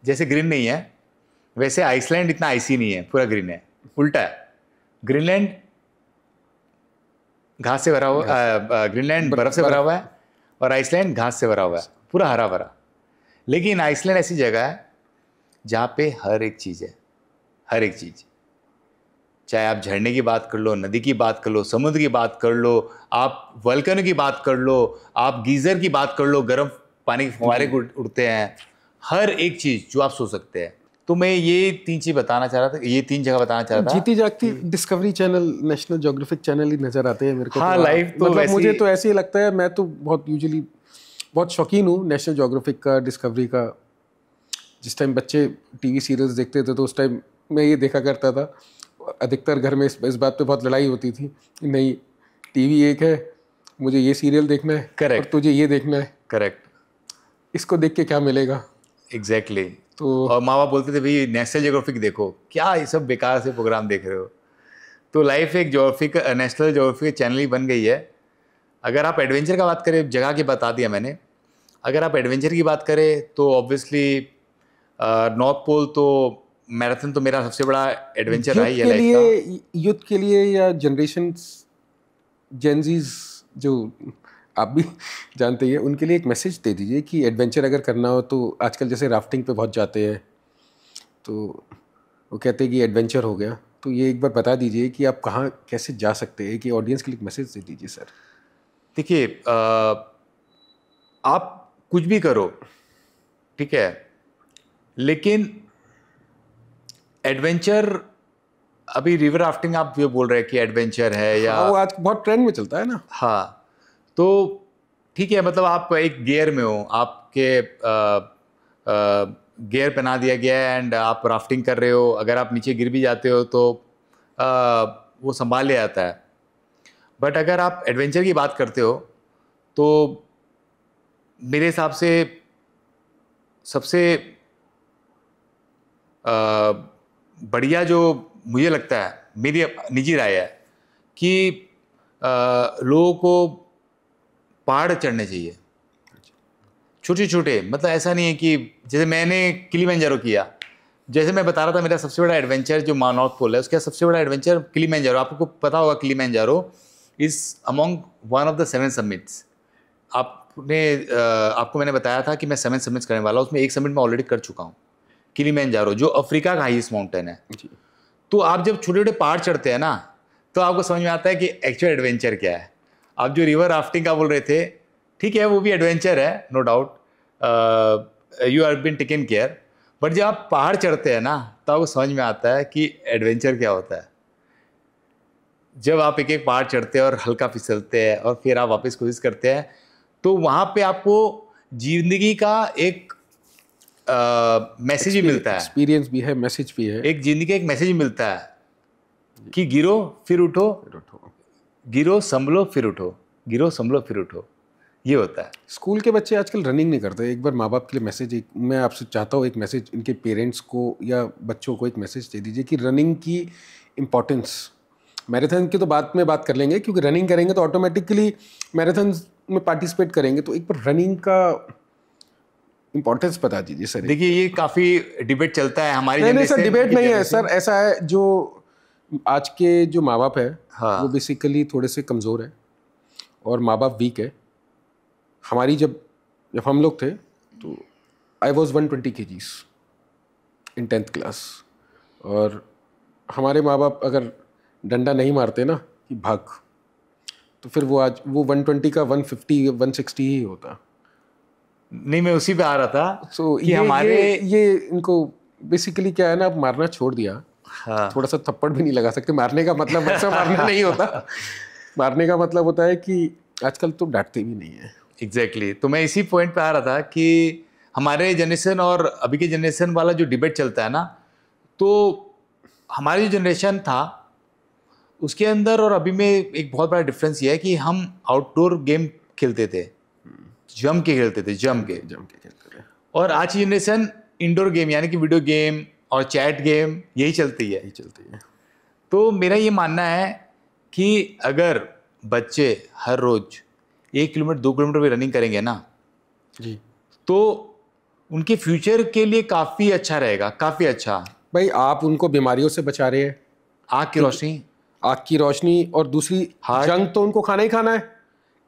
जैसे ग्रीन नहीं है, वैसे आइसलैंड इतना आइसी नहीं है, पूरा ग्रीन है, उल्टा है। ग्रीनलैंड घास से भरा हुआ, ग्रीनलैंड बर्फ से भरा हुआ है और आइसलैंड घास से भरा हुआ है, पूरा हरा भरा। लेकिन आइसलैंड ऐसी जगह है जहाँ पे हर एक चीज़ है, हर एक चीज़। चाहे आप झरने की बात कर लो, नदी की बात कर लो, समुद्र की बात कर लो, आप वल्कनो की बात कर लो, आप गीज़र की बात कर लो, गर्म पानी के फुहारे उड़ते हैं, हर एक चीज़ जो आप सोच सकते हैं। तो मैं ये 3 चीज़ बताना चाह रहा था, ये 3 जगह बताना चाह रहा था। जीती जागती Discovery Channel, National Geographic Channel ही नज़र आते हैं मेरे को। हाँ, लाइफ तो मतलब मुझे तो ऐसे ही लगता है। मैं तो बहुत शौकीन हूँ नेशनल ज्योग्राफिक का, डिस्कवरी का। जिस टाइम बच्चे टीवी सीरियल्स देखते थे तो उस टाइम मैं ये देखा करता था। अधिकतर घर में इस बात पे बहुत लड़ाई होती थी, नहीं टीवी एक है, मुझे ये सीरियल देखना है, करेक्ट, और तुझे ये देखना है, करेक्ट, इसको देख के क्या मिलेगा। एग्जैक्टली। तो और माँ बाप बोलते थे भाई नेशनल ज्योग्राफिक देखो, क्या ये सब बेकार से प्रोग्राम देख रहे हो। तो लाइफ एक ज्योग्राफिक, नेशनल ज्योग्राफिक चैनल ही बन गई है। अगर आप एडवेंचर का बात करें, जगह की बता दिया मैंने। अगर आप एडवेंचर की बात करें तो ऑब्वियसली नॉर्थ पोल, तो मैराथन तो मेरा सबसे बड़ा एडवेंचर रहा है लाइफ का। यूथ के लिए या जनरेशन जेनजीज जो आप भी जानते हैं, उनके लिए एक मैसेज दे दीजिए कि एडवेंचर अगर करना हो तो आजकल जैसे राफ्टिंग पे बहुत जाते हैं, तो वो कहते हैं कि एडवेंचर हो गया, तो ये एक बार बता दीजिए कि आप कहाँ कैसे जा सकते हैं, कि ऑडियंस के लिए एक मैसेज दे दीजिए सर। देखिए, आप कुछ भी करो, ठीक है, लेकिन एडवेंचर, अभी रिवर राफ्टिंग आप जो बोल रहे हैं कि एडवेंचर है, या वो आज बहुत ट्रेंड में चलता है ना। हाँ, तो ठीक है, मतलब आप एक गियर में हो, आपके गियर पहना दिया गया है एंड आप राफ्टिंग कर रहे हो। अगर आप नीचे गिर भी जाते हो तो वो संभाल लिया जाता है। बट अगर आप एडवेंचर की बात करते हो तो मेरे हिसाब से सबसे बढ़िया जो मुझे लगता है, मेरी निजी राय है, कि लोगों को पहाड़ चढ़ने चाहिए, छोटे छोटे, मतलब ऐसा नहीं है कि जैसे मैंने किलिमंजारो किया, जैसे मैं बता रहा था मेरा सबसे बड़ा एडवेंचर जो नॉर्थ पोल है उसका सबसे बड़ा एडवेंचर किलिमंजारो। आपको पता होगा Kilimanjaro is among one of the 7 summits. आपको मैंने बताया था कि मैं 7 समिट्स करने वाला हूँ, उसमें एक समिट मैं ऑलरेडी कर चुका हूँ, किलिमंजारो, जो अफ्रीका का हाईएस्ट माउंटेन है। तो आप जब छोटे छोटे पहाड़ चढ़ते हैं ना तो आपको समझ में आता है कि एक्चुअल एडवेंचर क्या है। आप जो रिवर राफ्टिंग का बोल रहे थे, ठीक है वो भी एडवेंचर है, no doubt, you are been taken care, but जब आप पहाड़ चढ़ते हैं ना तो आपको समझ में आता है कि एडवेंचर क्या होता है। जब आप एक एक पहाड़ चढ़ते हैं और हल्का फिसलते हैं और फिर आप वापस कोशिश करते हैं, तो वहाँ पे आपको जिंदगी का एक मैसेज भी मिलता है, एक्सपीरियंस भी है, मैसेज भी है, एक जिंदगी का एक मैसेज मिलता है कि गिरो फिर उठो, गिरो संभलो फिर उठो, गिरो संभलो फिर उठो, ये होता है। स्कूल के बच्चे आजकल रनिंग नहीं करते। एक बार माँ बाप के लिए मैसेज, एक मैं आपसे चाहता हूँ एक मैसेज इनके पेरेंट्स को या बच्चों को एक मैसेज दे दीजिए कि रनिंग की इम्पोर्टेंस, मैराथन की तो बात में बात कर लेंगे क्योंकि रनिंग करेंगे तो ऑटोमेटिकली मैराथन में पार्टिसिपेट करेंगे, तो एक बार रनिंग का इम्पोर्टेंस बता दीजिए सर। देखिए ये काफ़ी डिबेट चलता है हमारी नहीं सर, जनरेशन डिबेट नहीं है सर, ऐसा है जो आज के जो माँ बाप है हाँ। वो बेसिकली थोड़े से कमज़ोर है और माँ बाप वीक है। हमारी जब हम लोग थे तो I was 120 kgs in 10th class, और हमारे माँ बाप अगर डंडा नहीं मारते ना कि भाग, तो फिर वो आज वो 120 का 150 160 ही होता। नहीं, मैं उसी पे आ रहा था। सो कि हमारे ये इनको बेसिकली क्या है ना, अब मारना छोड़ दिया। हाँ। थोड़ा सा थप्पड़ भी नहीं लगा सकते। मारने का मतलब वैसा मारना नहीं होता, मारने का मतलब होता है कि आजकल तो डांटते भी नहीं है। एग्जैक्टली तो मैं इसी पॉइंट पे आ रहा था कि हमारे जनरेशन और अभी के जनरेशन वाला जो डिबेट चलता है ना, तो हमारी जो जनरेशन था उसके अंदर और अभी में एक बहुत बड़ा डिफरेंस ये है कि हम आउटडोर गेम खेलते थे, जम के खेलते थे, जम के खेलते थे, और आज की जनरेशन इंडोर गेम यानी कि वीडियो गेम और चैट गेम यही चलती है। तो मेरा ये मानना है कि अगर बच्चे हर रोज 1 किलोमीटर 2 किलोमीटर भी रनिंग करेंगे ना जी, तो उनके फ्यूचर के लिए काफ़ी अच्छा रहेगा, काफ़ी अच्छा। भाई आप उनको बीमारियों से बचा रहे हैं, आँख की रोशनी और दूसरी जंग तो उनको खाना ही खाना है,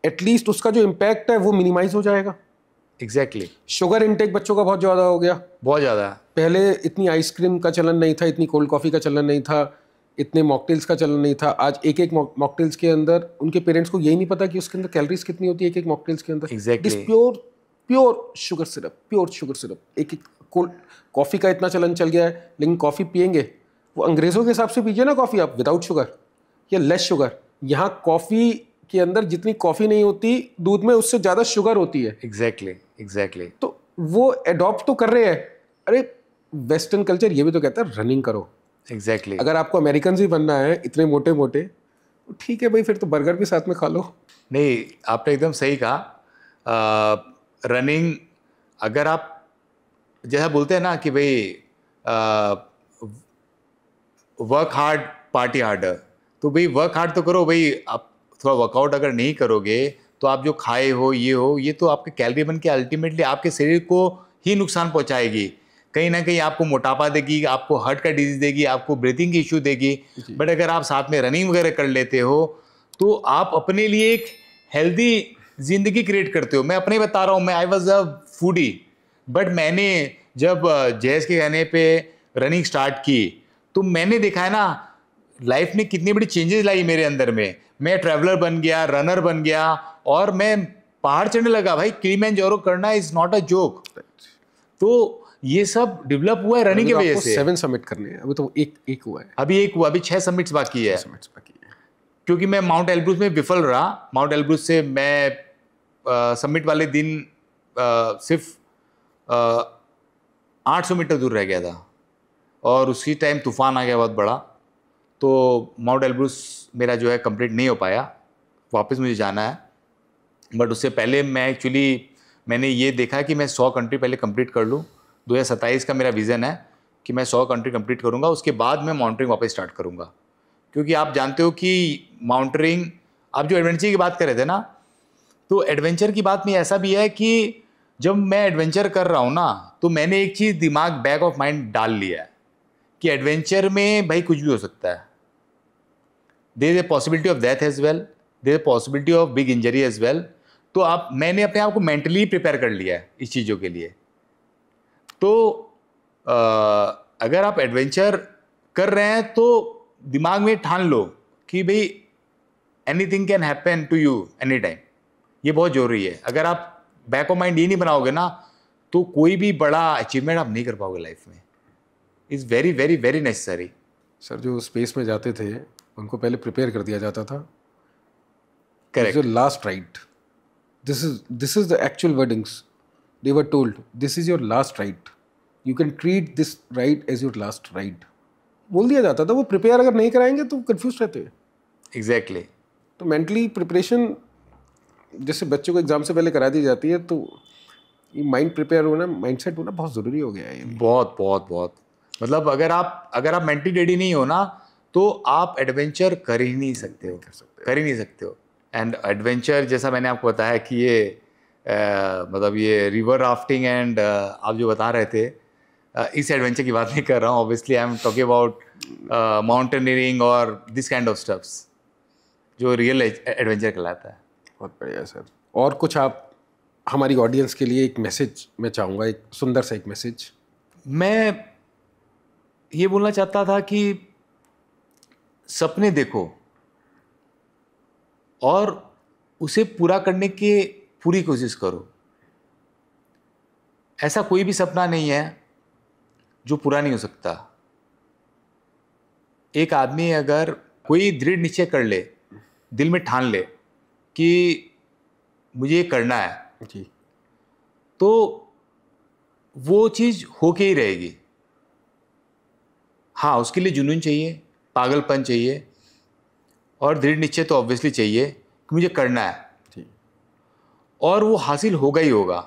एटलीस्ट उसका जो इम्पैक्ट है वो मिनिमाइज हो जाएगा। एग्जैक्टली शुगर इनटेक बच्चों का बहुत ज़्यादा हो गया, बहुत ज़्यादा। पहले इतनी आइसक्रीम का चलन नहीं था, इतनी कोल्ड कॉफ़ी का चलन नहीं था, इतने मॉकटेल्स का चलन नहीं था। आज एक एक मॉकटेल्स के अंदर उनके पेरेंट्स को यही नहीं पता कि उसके अंदर कैलोरीज कितनी होती है एक एक मॉकटेल्स के अंदर। Exactly pure sugar syrup. एक कोल्ड कॉफ़ी का इतना चलन चल गया है, लेकिन कॉफ़ी पियेंगे वो अंग्रेज़ों के हिसाब से पीजिए ना कॉफ़ी आप, विदाउट शुगर या लेस शुगर। यहाँ कॉफ़ी के अंदर जितनी कॉफ़ी नहीं होती दूध में, उससे ज़्यादा शुगर होती है। एग्जैक्टली तो वो एडॉप्ट तो कर रहे हैं। अरे वेस्टर्न कल्चर ये भी तो कहता है रनिंग करो। एग्जैक्टली अगर आपको अमेरिकन ही बनना है इतने मोटे मोटे, तो ठीक है भाई, फिर तो बर्गर भी साथ में खा लो। नहीं, आपने एकदम सही कहा। रनिंग अगर आप जैसा बोलते हैं ना कि भाई वर्क हार्ड पार्टी हार्डर, तो भाई वर्क हार्ड तो करो भाई। आप थोड़ा वर्कआउट अगर नहीं करोगे तो आप जो खाए हो ये तो आपके कैलोरी बन के अल्टीमेटली आपके शरीर को ही नुकसान पहुंचाएगी। कहीं ना कहीं आपको मोटापा देगी, आपको हार्ट का डिजीज देगी, आपको ब्रीथिंग की इशू देगी। बट अगर आप साथ में रनिंग वगैरह कर लेते हो तो आप अपने लिए एक हेल्दी जिंदगी क्रिएट करते हो। मैं अपने बता रहा हूँ, मैं I was a foodie, but मैंने जब जयस के कहने पे रनिंग स्टार्ट की तो मैंने देखा है ना लाइफ ने कितनी बड़ी चेंजेस लाई मेरे अंदर में। मैं ट्रैवलर बन गया, रनर बन गया और मैं पहाड़ चढ़ने लगा। भाई किलिमंजारो करना इज नॉट अ जोक। तो ये सब डेवलप हुआ है रनिंग की वजह से। 7 समिट करने हैं, अभी तो एक हुआ है। अभी 6 समिट्स बाकी है। क्योंकि मैं माउंट एल्ब्रूस में विफल रहा। माउंट एल्ब्रूस से मैं समिट वाले दिन सिर्फ 800 मीटर दूर रह गया था और उसी टाइम तूफान आ गया बहुत बड़ा, तो माउंट एल्ब्रूस मेरा जो है कंप्लीट नहीं हो पाया। वापस मुझे जाना है, बट उससे पहले मैंने ये देखा कि मैं 100 कंट्री पहले कंप्लीट कर लूँ। 2027 का मेरा विज़न है कि मैं 100 कंट्री कंप्लीट करूँगा, उसके बाद मैं माउंटेनिंग वापस स्टार्ट करूँगा। क्योंकि आप जानते हो कि माउंटेनियरिंग, आप जो एडवेंचर की बात कर रहे थे ना, तो एडवेंचर की बात में ऐसा भी है कि जब मैं एडवेंचर कर रहा हूँ ना, तो मैंने एक चीज़ दिमाग बैक ऑफ माइंड डाल लिया है कि एडवेंचर में भाई कुछ भी हो सकता है. There is a possibility of death as well, there is possibility of big injury as well. तो मैंने अपने आप को मेंटली प्रिपेयर कर लिया है इस चीज़ों के लिए. तो अगर आप एडवेंचर कर रहे हैं तो दिमाग में ठान लो कि भाई anything can happen to you any time. ये बहुत जरूरी है. अगर आप बैक ऑफ माइंड ये नहीं बनाओगे ना, तो कोई भी बड़ा अचीवमेंट आप नहीं कर पाओगे लाइफ में. Is very very very necessary. Sir जो स्पेस में जाते थे उनको पहले प्रिपेयर कर दिया जाता था. Correct. Your last ride, this is the actual wordings. They were told this is your last ride, you can treat this ride as your last ride. बोल दिया जाता था. वो प्रिपेयर अगर नहीं कराएंगे तो कंफ्यूज रहते हैं. एग्जैक्टली. तो मेंटली प्रिपरेशन जैसे बच्चों को एग्जाम से पहले करा दी जाती है, तो ये माइंड प्रिपेयर होना, माइंडसेट होना बहुत ज़रूरी हो गया है ये. बहुत बहुत बहुत. मतलब अगर आप मेंटली रेडी नहीं हो ना, तो आप एडवेंचर कर ही नहीं सकते हो. कर ही नहीं सकते हो. एंड एडवेंचर जैसा मैंने आपको बताया कि ये मतलब ये रिवर राफ्टिंग एंड आप जो बता रहे थे, इस एडवेंचर की बात नहीं कर रहा हूँ. Obviously I am talking about mountaineering और दिस काइंड ऑफ स्टफ्स जो रियल एडवेंचर कहलाता है. बहुत बढ़िया सर. और कुछ आप हमारी ऑडियंस के लिए एक मैसेज मैं चाहूँगा, एक सुंदर सा एक मैसेज. मैं ये बोलना चाहता था कि सपने देखो और उसे पूरा करने की पूरी कोशिश करो. ऐसा कोई भी सपना नहीं है जो पूरा नहीं हो सकता. एक आदमी अगर कोई दृढ़ निश्चय कर ले, दिल में ठान ले कि मुझे ये करना है जी, तो वो चीज़ होके ही रहेगी. हाँ, उसके लिए जुनून चाहिए, पागलपन चाहिए और दृढ़ निश्चय तो ऑब्वियसली चाहिए कि मुझे करना है. जी. और वो हासिल होगा ही होगा.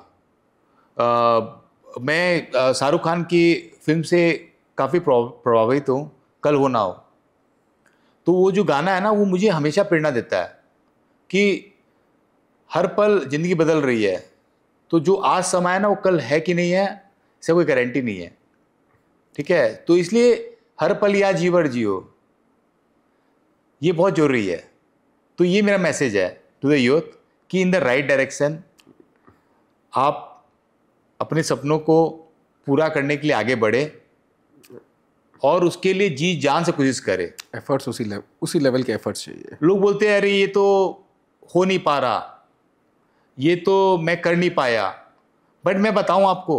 मैं शाहरुख खान की फिल्म से काफ़ी प्रभावित हूँ, कल हो ना हो. तो वो जो गाना है ना, वो मुझे हमेशा प्रेरणा देता है कि हर पल ज़िंदगी बदल रही है. तो जो आज समय है ना, वो कल है कि नहीं है, इससे कोई गारंटी नहीं है. ठीक है. तो इसलिए हर पल या जीवर जियो, ये बहुत जरूरी है. तो ये मेरा मैसेज है टू द यूथ कि इन द राइट डायरेक्शन आप अपने सपनों को पूरा करने के लिए आगे बढ़े और उसके लिए जी जान से कोशिश करें. एफर्ट्स उसी लेवल के एफर्ट्स चाहिए. लोग बोलते हैं अरे ये तो हो नहीं पा रहा, ये तो मैं कर नहीं पाया. बट मैं बताऊं आपको,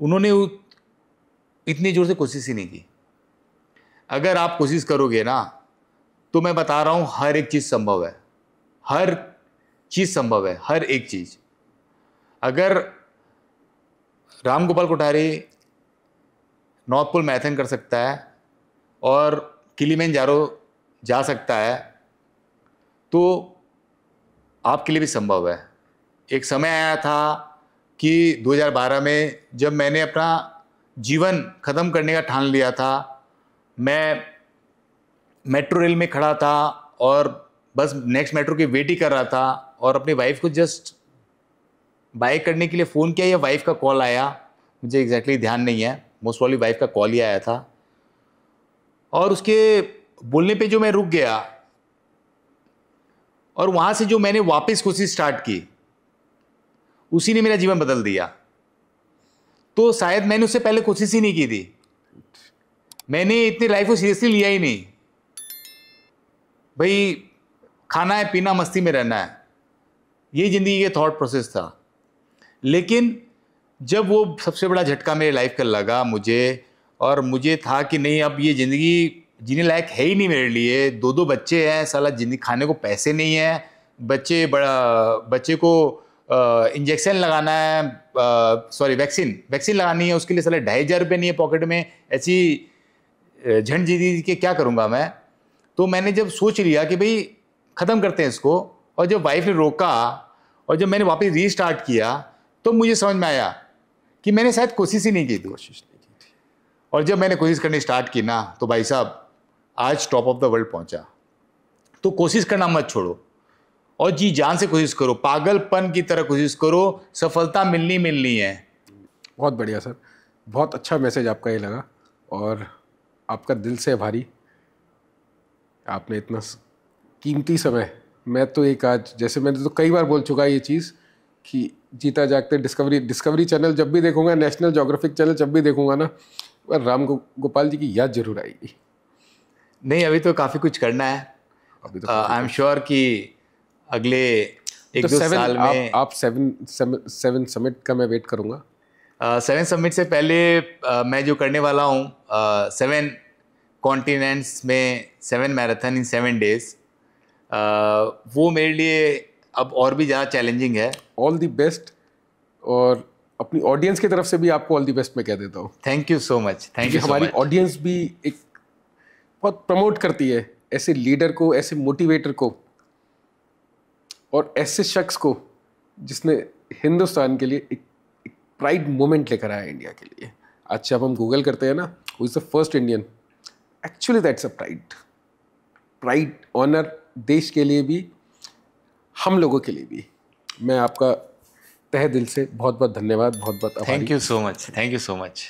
उन्होंने इतनी जोर से कोशिश ही नहीं की. अगर आप कोशिश करोगे ना, तो मैं बता रहा हूं हर एक चीज़ संभव है. हर चीज़ संभव है, हर एक चीज़. अगर Ram Gopal Kothari north pole marathon कर सकता है और किलिमंजारो जा सकता है, तो आपके लिए भी संभव है. एक समय आया था कि 2012 में जब मैंने अपना जीवन ख़त्म करने का ठान लिया था, मैं मेट्रो रेल में खड़ा था और बस नेक्स्ट मेट्रो की वेट ही कर रहा था और अपनी वाइफ को जस्ट बाय करने के लिए फ़ोन किया या वाइफ का कॉल आया, मुझे एग्जैक्टली ध्यान नहीं है, मोस्ट प्रॉब्ली वाइफ का कॉल ही आया था. और उसके बोलने पे जो मैं रुक गया और वहाँ से जो मैंने वापस कोशिश स्टार्ट की, उसी ने मेरा जीवन बदल दिया. तो शायद मैंने उससे पहले कोशिश ही नहीं की थी. मैंने इतनी लाइफ को सीरियसली लिया ही नहीं. भाई खाना है, पीना, मस्ती में रहना है, ये ज़िंदगी के थॉट प्रोसेस था. लेकिन जब वो सबसे बड़ा झटका मेरे लाइफ का लगा मुझे, और मुझे था कि नहीं अब ये ज़िंदगी जीने लायक है ही नहीं मेरे लिए. 2 बच्चे हैं, साला जिंदगी खाने को पैसे नहीं है, बच्चे को इंजेक्शन लगाना है, सॉरी वैक्सीन लगानी है, उसके लिए साला 2,500 रुपये नहीं है पॉकेट में. ऐसी झंड जी के क्या करूँगा मैं. तो मैंने जब सोच लिया कि भाई ख़त्म करते हैं इसको, और जब वाइफ ने रोका और जब मैंने वापस रीस्टार्ट किया, तो मुझे समझ में आया कि मैंने शायद कोशिश ही नहीं की थी. और जब मैंने कोशिश करनी स्टार्ट की ना, तो भाई साहब आज टॉप ऑफ द वर्ल्ड पहुंचा। तो कोशिश करना मत छोड़ो और जी जान से कोशिश करो, पागलपन की तरह कोशिश करो, सफलता मिलनी है। बहुत बढ़िया सर, बहुत अच्छा मैसेज आपका ये लगा और आपका दिल से आभारी। आपने इतना कीमती समय, मैं तो एक आज, जैसे मैंने तो कई बार बोल चुका है ये चीज़ कि जीता जागते डिस्कवरी चैनल जब भी देखूंगा, नेशनल ज्योग्राफिक चैनल जब भी देखूंगा ना, राम गोपाल जी की याद जरूर आएगी। नहीं, अभी तो काफ़ी कुछ करना है। अभी तो आई एम श्योर कि अगले एक दो साल में आप सेवन समिट का मैं वेट करूंगा। 7 समिट से पहले मैं जो करने वाला हूँ 7 कॉन्टिनेंट्स में 7 मैराथन इन 7 डेज, वो मेरे लिए अब और भी ज़्यादा चैलेंजिंग है। ऑल द बेस्ट, और अपनी ऑडियंस की तरफ से भी आपको ऑल द बेस्ट मैं कह देता हूँ। Thank you so much. Thank you. हमारी ऑडियंस भी एक बहुत प्रमोट करती है ऐसे लीडर को, ऐसे मोटिवेटर को और ऐसे शख्स को जिसने हिंदुस्तान के लिए एक प्राइड मोमेंट लेकर आया इंडिया के लिए। आज जब हम गूगल करते हैं ना, who is the first Indian, actually that's a pride honour, देश के लिए भी, हम लोगों के लिए भी। मैं आपका तहे दिल से बहुत बहुत धन्यवाद, बहुत बहुत आभारी। Thank you so much. Thank you so much.